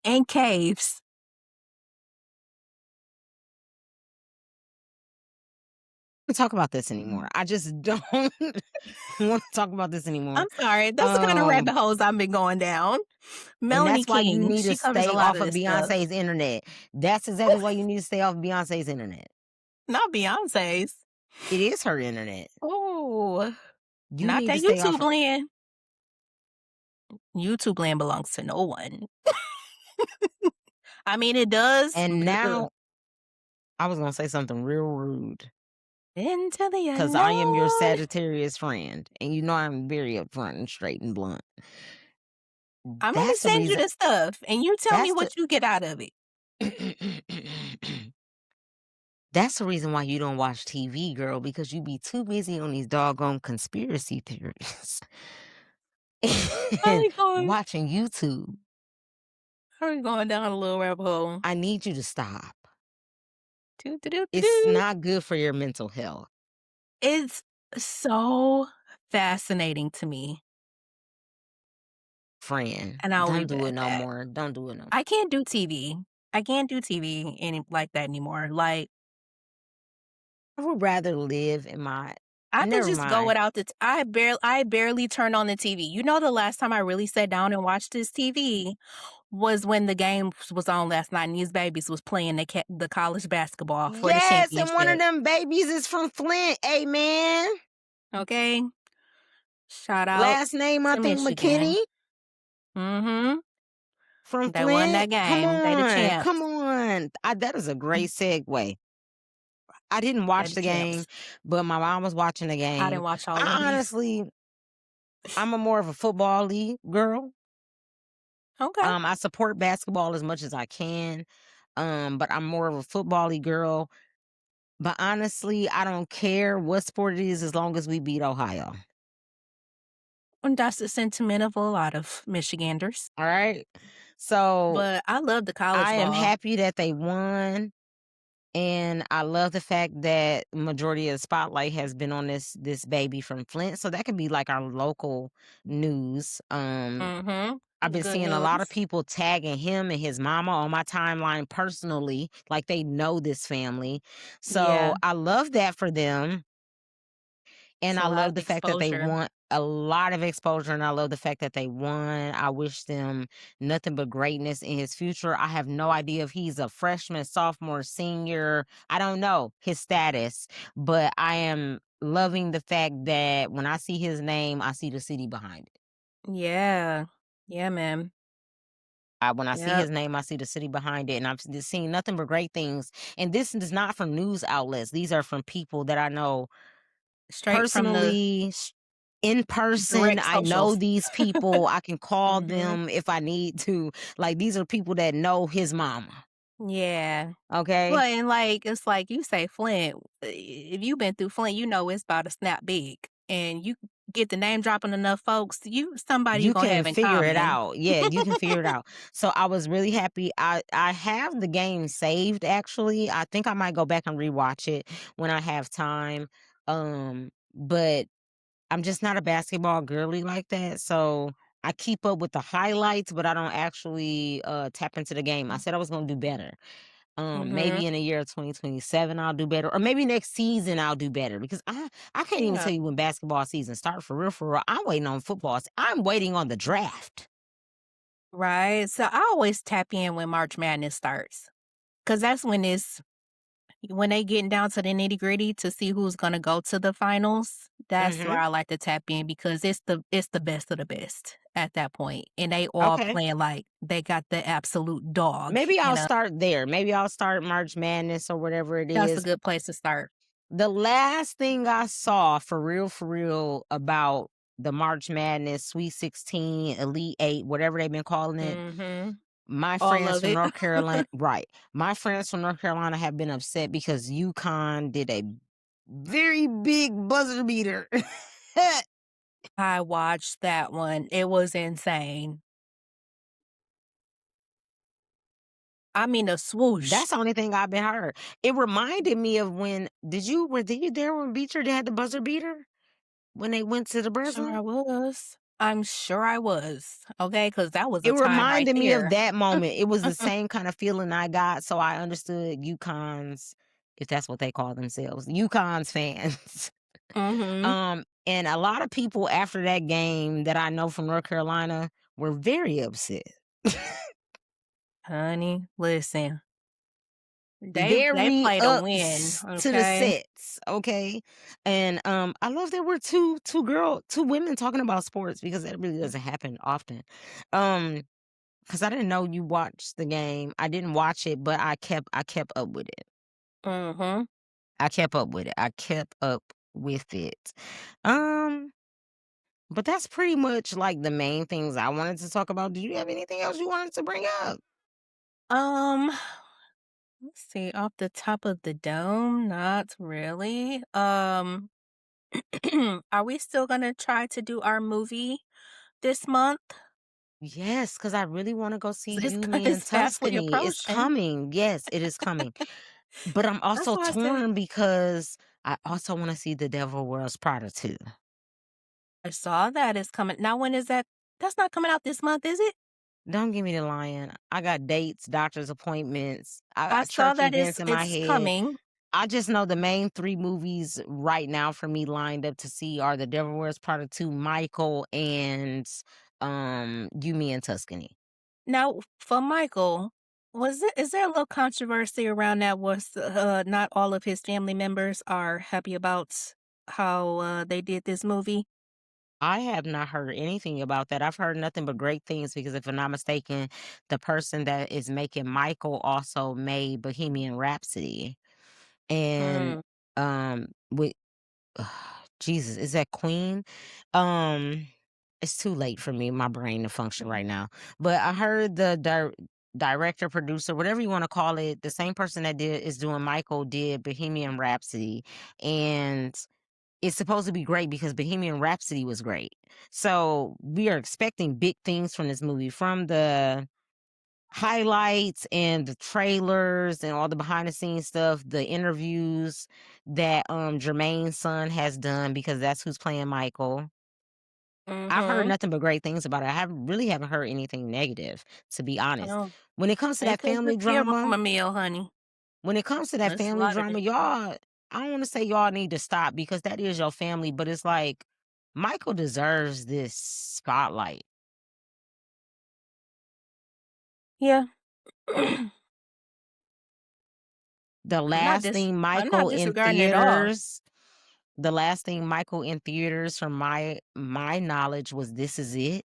Speaker 3: And caves.
Speaker 2: I don't talk about this anymore. I just don't want to talk about this anymore.
Speaker 3: I'm sorry. That's the kind of rabbit holes I've been going down.
Speaker 2: And
Speaker 3: Melanie
Speaker 2: that's why you
Speaker 3: King,
Speaker 2: need to
Speaker 3: she covers
Speaker 2: stay
Speaker 3: a lot
Speaker 2: off of
Speaker 3: this stuff.
Speaker 2: Beyonce's internet. That's exactly why you need to stay off Beyonce's internet.
Speaker 3: Not Beyonce's.
Speaker 2: It is her internet.
Speaker 3: Oh,
Speaker 2: You
Speaker 3: not
Speaker 2: need
Speaker 3: that
Speaker 2: to stay
Speaker 3: YouTube
Speaker 2: off.
Speaker 3: land. YouTube land belongs to no one. I mean, it does.
Speaker 2: And
Speaker 3: but-
Speaker 2: now, I was going to say something real rude.
Speaker 3: Into the
Speaker 2: Because I am your
Speaker 3: unknown.
Speaker 2: Sagittarius friend. And you know I'm very upfront and straight and blunt.
Speaker 3: I'm going to
Speaker 2: That's the
Speaker 3: send you
Speaker 2: reason.
Speaker 3: the stuff, and you tell me
Speaker 2: That's
Speaker 3: what you get out of it.
Speaker 2: That's the reason why you don't watch TV, girl, because you be too busy on these doggone conspiracy theories. And watching YouTube.
Speaker 3: We're going down a little rabbit hole.
Speaker 2: I need you to stop.
Speaker 3: It's
Speaker 2: It's not good for your mental health.
Speaker 3: It's so fascinating to me.
Speaker 2: Friend,
Speaker 3: And I'll
Speaker 2: don't
Speaker 3: leave
Speaker 2: do
Speaker 3: it
Speaker 2: it
Speaker 3: at
Speaker 2: no
Speaker 3: that.
Speaker 2: more. Don't do it no more.
Speaker 3: I can't do TV. I can't do TV like that anymore. Like,
Speaker 2: I would rather live in my.
Speaker 3: I can
Speaker 2: Never
Speaker 3: just
Speaker 2: mind.
Speaker 3: go without the. I barely turn on the TV. You know, the last time I really sat down and watched this TV was when the game was on last night, and these babies was playing the college basketball for the
Speaker 2: Yes,
Speaker 3: championship.
Speaker 2: and one of them babies is from Flint. Amen.
Speaker 3: Okay. Shout out.
Speaker 2: Last name I
Speaker 3: to
Speaker 2: think
Speaker 3: Michigan.
Speaker 2: McKinney. From
Speaker 3: They
Speaker 2: Flint.
Speaker 3: won that game.
Speaker 2: Come
Speaker 3: They the
Speaker 2: on,
Speaker 3: champs.
Speaker 2: come on. That is a great segue. I didn't watch the game, but my mom was watching the game.
Speaker 3: I didn't watch all of these.
Speaker 2: Honestly, I'm a more of a football-y girl.
Speaker 3: Okay.
Speaker 2: I support basketball as much as I can, but I'm more of a football-y girl. But honestly, I don't care what sport it is as long as we beat Ohio.
Speaker 3: And that's the sentiment of a lot of Michiganders.
Speaker 2: All right. So,
Speaker 3: but I love the college
Speaker 2: I am
Speaker 3: ball.
Speaker 2: happy that they won. And I love the fact that majority of the spotlight has been on this baby from Flint. So that could be like our local news. I've been seeing a lot of people tagging him and his mama on my timeline personally, like they know this family. So I love that for them. And I love the fact that they want a lot of exposure, and I love the fact that they won. I wish them nothing but greatness in his future. I have no idea if he's a freshman, sophomore, senior. I don't know his status, but I am loving the fact that when I see his name, I see the city behind it.
Speaker 3: Yeah. Yeah, man.
Speaker 2: When I see his name, I see the city behind it, and I've seen nothing but great things. And this is not from news outlets. These are from people that I know
Speaker 3: straight
Speaker 2: personally, in person. I know these people. I can call them if I need to. Like, these are people that know his mama.
Speaker 3: Yeah.
Speaker 2: Okay.
Speaker 3: Well, and like it's like you say, Flint. If you've been through Flint, you know it's about to snap big, and you get the name dropping enough folks, somebody you gonna have in
Speaker 2: figure
Speaker 3: common.
Speaker 2: it out. Yeah, you can figure it out. So I was really happy. I have the game saved. Actually, I think I might go back and rewatch it when I have time. But I'm just not a basketball girly like that. So I keep up with the highlights, but I don't actually tap into the game. I said I was going to do better. Maybe in the year of 2027 I'll do better, or maybe next season I'll do better, because I can't even tell you when basketball season starts for real. For real, I'm waiting on football. I'm waiting on the draft.
Speaker 3: Right. So I always tap in when March Madness starts, because that's when they getting down to the nitty gritty to see who's gonna go to the finals. That's where I like to tap in, because it's the best of the best at that point, and they all playing like they got the absolute dog.
Speaker 2: Maybe I'll start there. Maybe I'll start March Madness or whatever it is.
Speaker 3: That's a good place to start.
Speaker 2: The last thing I saw for real about the March Madness, Sweet 16, Elite 8, whatever they've been calling it.
Speaker 3: Mm-hmm.
Speaker 2: My
Speaker 3: All
Speaker 2: friends
Speaker 3: of
Speaker 2: from
Speaker 3: it.
Speaker 2: North Carolina, right? My friends from North Carolina have been upset because UConn did a very big buzzer beater.
Speaker 3: I watched that one. It was insane. I mean, a swoosh.
Speaker 2: That's the only thing I've been heard. It reminded me of when did you there when Beecher had the buzzer beater when they went to the
Speaker 3: Sure
Speaker 2: Breslin?
Speaker 3: I was. I'm sure I was. Okay, because that was
Speaker 2: It
Speaker 3: a time right
Speaker 2: reminded me of
Speaker 3: there.
Speaker 2: that moment. It was the same kind of feeling I got, so I understood UConn's, if that's what they call themselves, UConn's fans.
Speaker 3: Mm-hmm.
Speaker 2: And a lot of people after that game that I know from North Carolina were very upset.
Speaker 3: Honey, listen. They
Speaker 2: Very
Speaker 3: played a
Speaker 2: up
Speaker 3: win,
Speaker 2: to the
Speaker 3: okay?
Speaker 2: sets, okay? And I love there were two women talking about sports because that really doesn't happen often. Because I didn't know you watched the game. I didn't watch it, but I kept up with it.
Speaker 3: Mm-hmm.
Speaker 2: I kept up with it. I kept up with it. Um, but that's pretty much like the main things I wanted to talk about. Do you have anything else you wanted to bring up?
Speaker 3: Um, let's see, off the top of the dome, not really. Are we still gonna try to do our movie this month?
Speaker 2: Yes, because I really want to go see
Speaker 3: 'Cause
Speaker 2: You, Me, and
Speaker 3: it's fastly
Speaker 2: Tuscany. It's
Speaker 3: approaching.
Speaker 2: coming. Yes, it is coming. But I'm
Speaker 3: That's
Speaker 2: also
Speaker 3: why I said
Speaker 2: torn because I also want to see The Devil Wears Prada too.
Speaker 3: I saw that it's coming. Now, when is that? That's not coming out this month, is it?
Speaker 2: Don't give me the lying. I got dates, doctor's appointments, I
Speaker 3: I
Speaker 2: got
Speaker 3: saw
Speaker 2: church
Speaker 3: that
Speaker 2: events in my
Speaker 3: it's
Speaker 2: head.
Speaker 3: coming.
Speaker 2: I just know the main 3 movies right now for me lined up to see are The Devil Wears Prada 2, Michael, and You, Me, and Tuscany.
Speaker 3: Now, for Michael, is there a little controversy around that? Was not all of his family members are happy about how they did this movie?
Speaker 2: I have not heard anything about that. I've heard nothing but great things because if I'm not mistaken, the person that is making Michael also made Bohemian Rhapsody. And
Speaker 3: Mm,
Speaker 2: with Jesus, is that Queen? Um it's too late for me, my brain to function right now. But I heard the director, producer, whatever you want to call it, the same person that is doing Michael did Bohemian Rhapsody. And it's supposed to be great because Bohemian Rhapsody was great. So we are expecting big things from this movie, from the highlights and the trailers and all the behind the scenes stuff, the interviews that Jermaine's son has done because that's who's playing Michael. I've heard
Speaker 3: mm-hmm.
Speaker 2: nothing but great things about it. I haven't heard anything negative, to be honest.
Speaker 3: Oh,
Speaker 2: When it comes to
Speaker 3: it
Speaker 2: that
Speaker 3: could
Speaker 2: family
Speaker 3: just be a
Speaker 2: drama,
Speaker 3: rumor mill, honey.
Speaker 2: when it comes to that
Speaker 3: That's a
Speaker 2: family
Speaker 3: lot of
Speaker 2: drama,
Speaker 3: different.
Speaker 2: y'all, I don't want to say y'all need to stop because that is your family, but it's like Michael deserves this spotlight.
Speaker 3: Yeah.
Speaker 2: The last thing
Speaker 3: I'm not
Speaker 2: Michael in
Speaker 3: disregarding it at all.
Speaker 2: theaters, the last thing Michael in theaters from my knowledge was This Is It.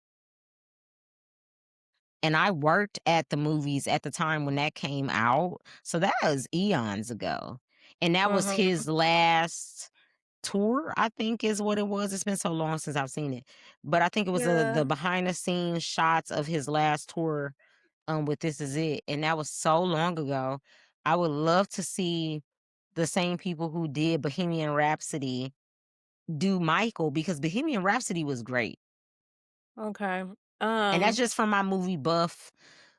Speaker 2: And I worked at the movies at the time when that came out. So that was eons ago. And that was
Speaker 3: Mm-hmm.
Speaker 2: his last tour, I think is what it was. It's been so long since I've seen it. But I think it was the
Speaker 3: Yeah.
Speaker 2: behind the scenes shots of his last tour with This Is It. And that was so long ago. I would love to see the same people who did Bohemian Rhapsody do Michael because Bohemian Rhapsody was great.
Speaker 3: Okay.
Speaker 2: And that's
Speaker 3: Um.
Speaker 2: just from my movie buff,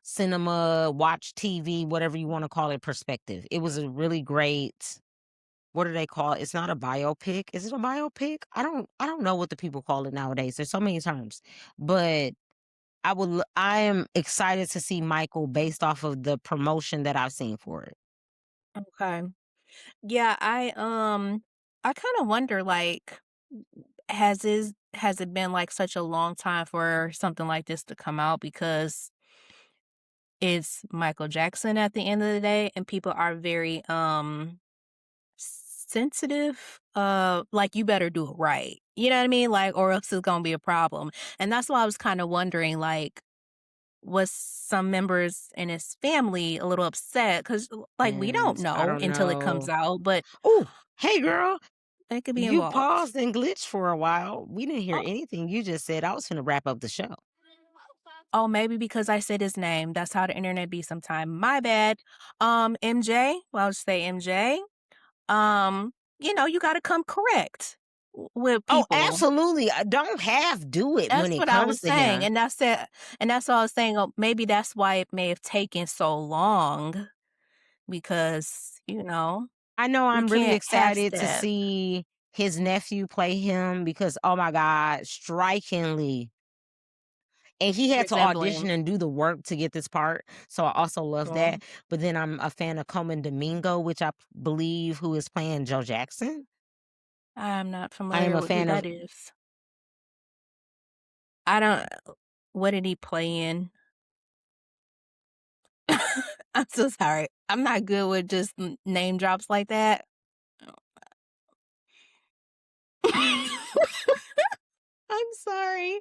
Speaker 2: cinema, watch TV, whatever you want to call it, perspective. It was a really great, what do they call it? It's not a biopic. Is it a biopic? I don't know what the people call it nowadays. There's so many terms. But I am excited to see Michael based off of the promotion that I've seen for it.
Speaker 3: Okay. Yeah. I kind of wonder, like, has it been like such a long time for something like this to come out because it's Michael Jackson at the end of the day, and people are very sensitive, like, you better do it right. You know what I mean? Like, or else it's gonna be a problem. And that's why I was kind of wondering, like, was some members in his family a little upset? Because, like, we don't
Speaker 2: And I
Speaker 3: know
Speaker 2: don't
Speaker 3: until it comes
Speaker 2: know.
Speaker 3: out. But
Speaker 2: Oh, hey girl.
Speaker 3: They could be
Speaker 2: You
Speaker 3: involved.
Speaker 2: paused and glitched for a while. We didn't hear anything you just said. I was finna wrap up the show.
Speaker 3: Oh, maybe because I said his name. That's how the internet be sometime. My bad. MJ. Well, I'll just say MJ. You got to come correct with
Speaker 2: Oh,
Speaker 3: people.
Speaker 2: absolutely. Don't half do it when
Speaker 3: That's
Speaker 2: it
Speaker 3: what I
Speaker 2: comes
Speaker 3: was
Speaker 2: to
Speaker 3: saying,
Speaker 2: him.
Speaker 3: and that's it. And that's what I was saying. Oh, maybe that's why it may have taken so long because
Speaker 2: I know
Speaker 3: we
Speaker 2: I'm really
Speaker 3: can't half
Speaker 2: excited to
Speaker 3: step.
Speaker 2: see his nephew play him because, oh my God, strikingly. And he had to audition
Speaker 3: Resembling.
Speaker 2: and do the work to get this part. So I also love
Speaker 3: Cool.
Speaker 2: that. But then I'm a fan of Coleman Domingo, which I believe who is playing Joe Jackson.
Speaker 3: I'm not
Speaker 2: I am
Speaker 3: familiar
Speaker 2: a
Speaker 3: with who
Speaker 2: fan of.
Speaker 3: that is. I don't. What did he play in? I'm so sorry. I'm not good with just name drops like that. I'm sorry.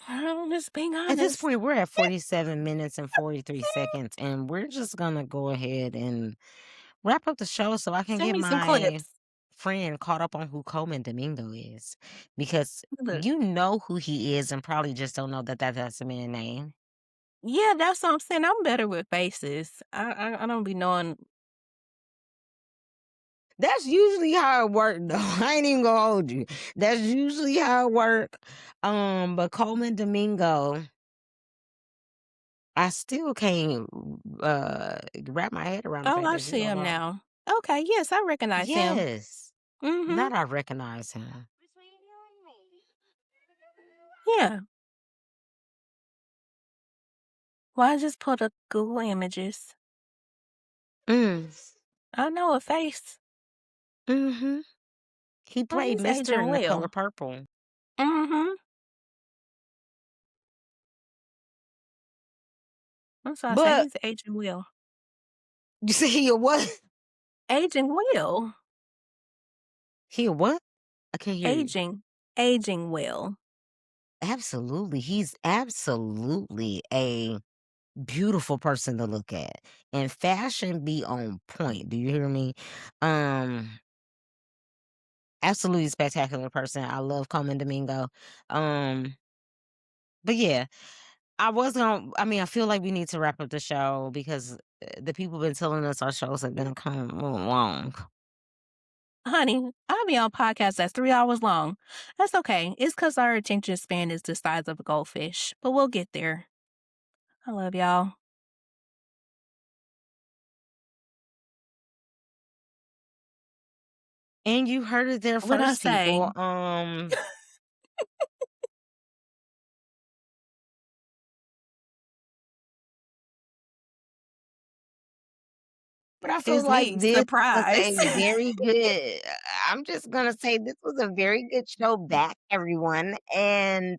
Speaker 3: I'm just being honest.
Speaker 2: At this point, we're at 47 minutes and 43 seconds, and we're just going to go ahead and wrap up the show so I can
Speaker 3: Send
Speaker 2: get
Speaker 3: me some
Speaker 2: my
Speaker 3: clips.
Speaker 2: friend caught up on who Coleman Domingo is. Because
Speaker 3: Look.
Speaker 2: you know who he is and probably just don't know that that's a man's name.
Speaker 3: Yeah, that's what I'm saying. I'm better with faces. I don't be knowing.
Speaker 2: That's usually how it work, though. I ain't even gonna hold you. That's usually how it work. But Coleman Domingo, I still can't wrap my head around the
Speaker 3: Oh,
Speaker 2: fact
Speaker 3: I
Speaker 2: that you
Speaker 3: see
Speaker 2: don't
Speaker 3: him
Speaker 2: know.
Speaker 3: now. Okay, yes, I recognize him.
Speaker 2: Yes.
Speaker 3: Mm-hmm.
Speaker 2: Not I recognize him.
Speaker 3: Yeah. Well, I just put up Google Images.
Speaker 2: Mm.
Speaker 3: I know a face.
Speaker 2: Mm-hmm. He
Speaker 3: Oh,
Speaker 2: played
Speaker 3: he's
Speaker 2: Mister
Speaker 3: aging
Speaker 2: in The Color
Speaker 3: well.
Speaker 2: Purple.
Speaker 3: Mm-hmm. That's what I say.
Speaker 2: But
Speaker 3: He's aging well.
Speaker 2: you say he a what?
Speaker 3: Aging well.
Speaker 2: He a what? I can't hear you.
Speaker 3: Aging well.
Speaker 2: Absolutely. He's absolutely a beautiful person to look at. And fashion be on point. Do you hear me? Absolutely spectacular person. I love Coleman Domingo. But yeah, I feel like we need to wrap up the show because the people been telling us our shows have been kind of a little long.
Speaker 3: Honey, I'll be on podcasts that's 3 hours long. That's okay. It's because our attention span is the size of a goldfish. But we'll get there. I love y'all.
Speaker 2: And you heard it there
Speaker 3: What'd I
Speaker 2: first, people.
Speaker 3: say?
Speaker 2: But I feel
Speaker 3: It's
Speaker 2: like
Speaker 3: me.
Speaker 2: this was
Speaker 3: Surprise.
Speaker 2: a very good, I'm just going to say this was a very good show back, everyone. And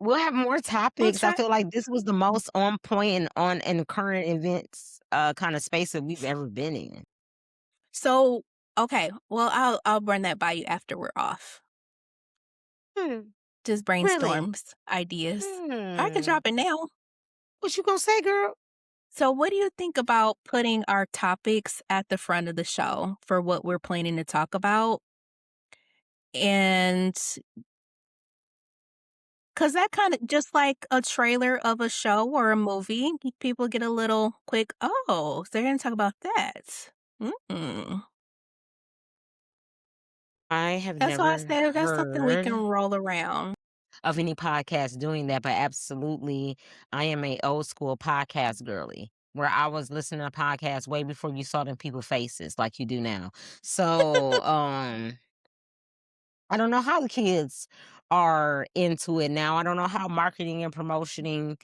Speaker 2: we'll have more
Speaker 3: We'll
Speaker 2: topics. I
Speaker 3: try.
Speaker 2: feel like this was the most on point and on and current events kind of space that we've ever been in.
Speaker 3: So, okay. Well, I'll run that by you after we're off. Just
Speaker 2: Really?
Speaker 3: brainstorms, ideas. I can drop it now.
Speaker 2: What you gonna say, girl?
Speaker 3: So, what do you think about putting our topics at the front of the show for what we're planning to talk about? And because that kind of just like a trailer of a show or a movie, people get a little quick, oh, so they're going to talk about that. Mm-mm.
Speaker 2: I have
Speaker 3: That's why I
Speaker 2: never
Speaker 3: said that's something we can
Speaker 2: heard
Speaker 3: roll around.
Speaker 2: of any podcast doing that, but absolutely, I am a old school podcast girly where I was listening to podcasts way before you saw them people faces like you do now. So, I don't know how the kids are into it now. I don't know how marketing and promotion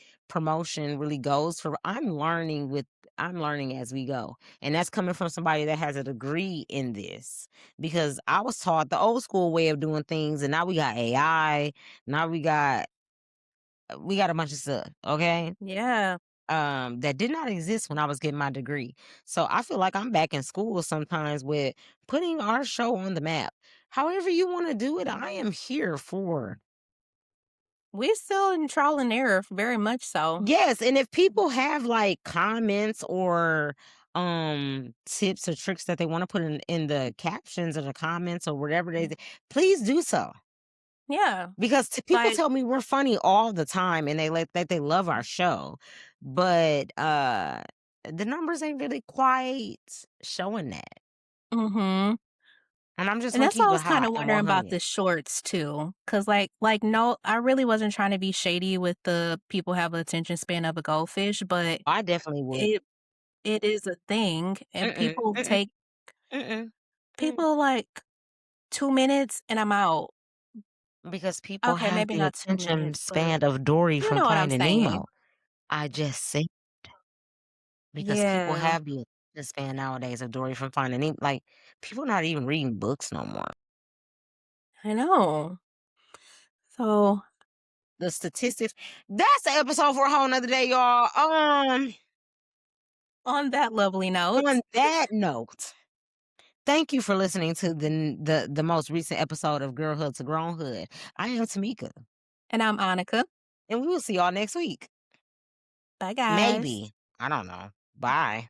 Speaker 2: really goes for I'm learning as we go. And that's coming from somebody that has a degree in this because I was taught the old school way of doing things and now we got AI. Now we got a bunch of stuff, okay?
Speaker 3: Yeah.
Speaker 2: That did not exist when I was getting my degree. So I feel like I'm back in school sometimes with putting our show on the map. However you want to do it, I am here for.
Speaker 3: We're still in trial and error, very much so.
Speaker 2: Yes, and if people have like comments or tips or tricks that they want to put in the captions or the comments or whatever please do so.
Speaker 3: Yeah.
Speaker 2: Because people
Speaker 3: Like,
Speaker 2: tell me we're funny all the time and that they love our show. But the numbers ain't really quite showing that.
Speaker 3: mm-hmm.
Speaker 2: And I'm just
Speaker 3: And
Speaker 2: gonna
Speaker 3: that's why
Speaker 2: keep
Speaker 3: I
Speaker 2: it
Speaker 3: was kind
Speaker 2: hot
Speaker 3: of
Speaker 2: and
Speaker 3: wondering about
Speaker 2: 100.
Speaker 3: the shorts too. Cause no, I really wasn't trying to be shady with the people have attention span of a goldfish, but
Speaker 2: I definitely would.
Speaker 3: it is a thing, and
Speaker 2: Mm-mm,
Speaker 3: people
Speaker 2: mm-mm,
Speaker 3: take
Speaker 2: mm-mm,
Speaker 3: people like 2 minutes and I'm out.
Speaker 2: because people
Speaker 3: Okay,
Speaker 2: have
Speaker 3: maybe
Speaker 2: the
Speaker 3: not 2
Speaker 2: attention
Speaker 3: minutes, but
Speaker 2: span of Dory
Speaker 3: you
Speaker 2: from
Speaker 3: know what I'm
Speaker 2: Finding
Speaker 3: saying.
Speaker 2: Nemo. I just say because people
Speaker 3: Yeah,
Speaker 2: have the attention span nowadays of Dory from Finding Nemo. Like people not even reading books no more.
Speaker 3: I know. So
Speaker 2: The statistics. That's the episode for a whole nother day, y'all.
Speaker 3: on that lovely note,
Speaker 2: On that note, thank you for listening to the most recent episode of Girlhood to Grownhood. I am Tamika,
Speaker 3: and I'm Annika.
Speaker 2: and we will see y'all next week.
Speaker 3: Bye, guys.
Speaker 2: Maybe. I don't know. Bye.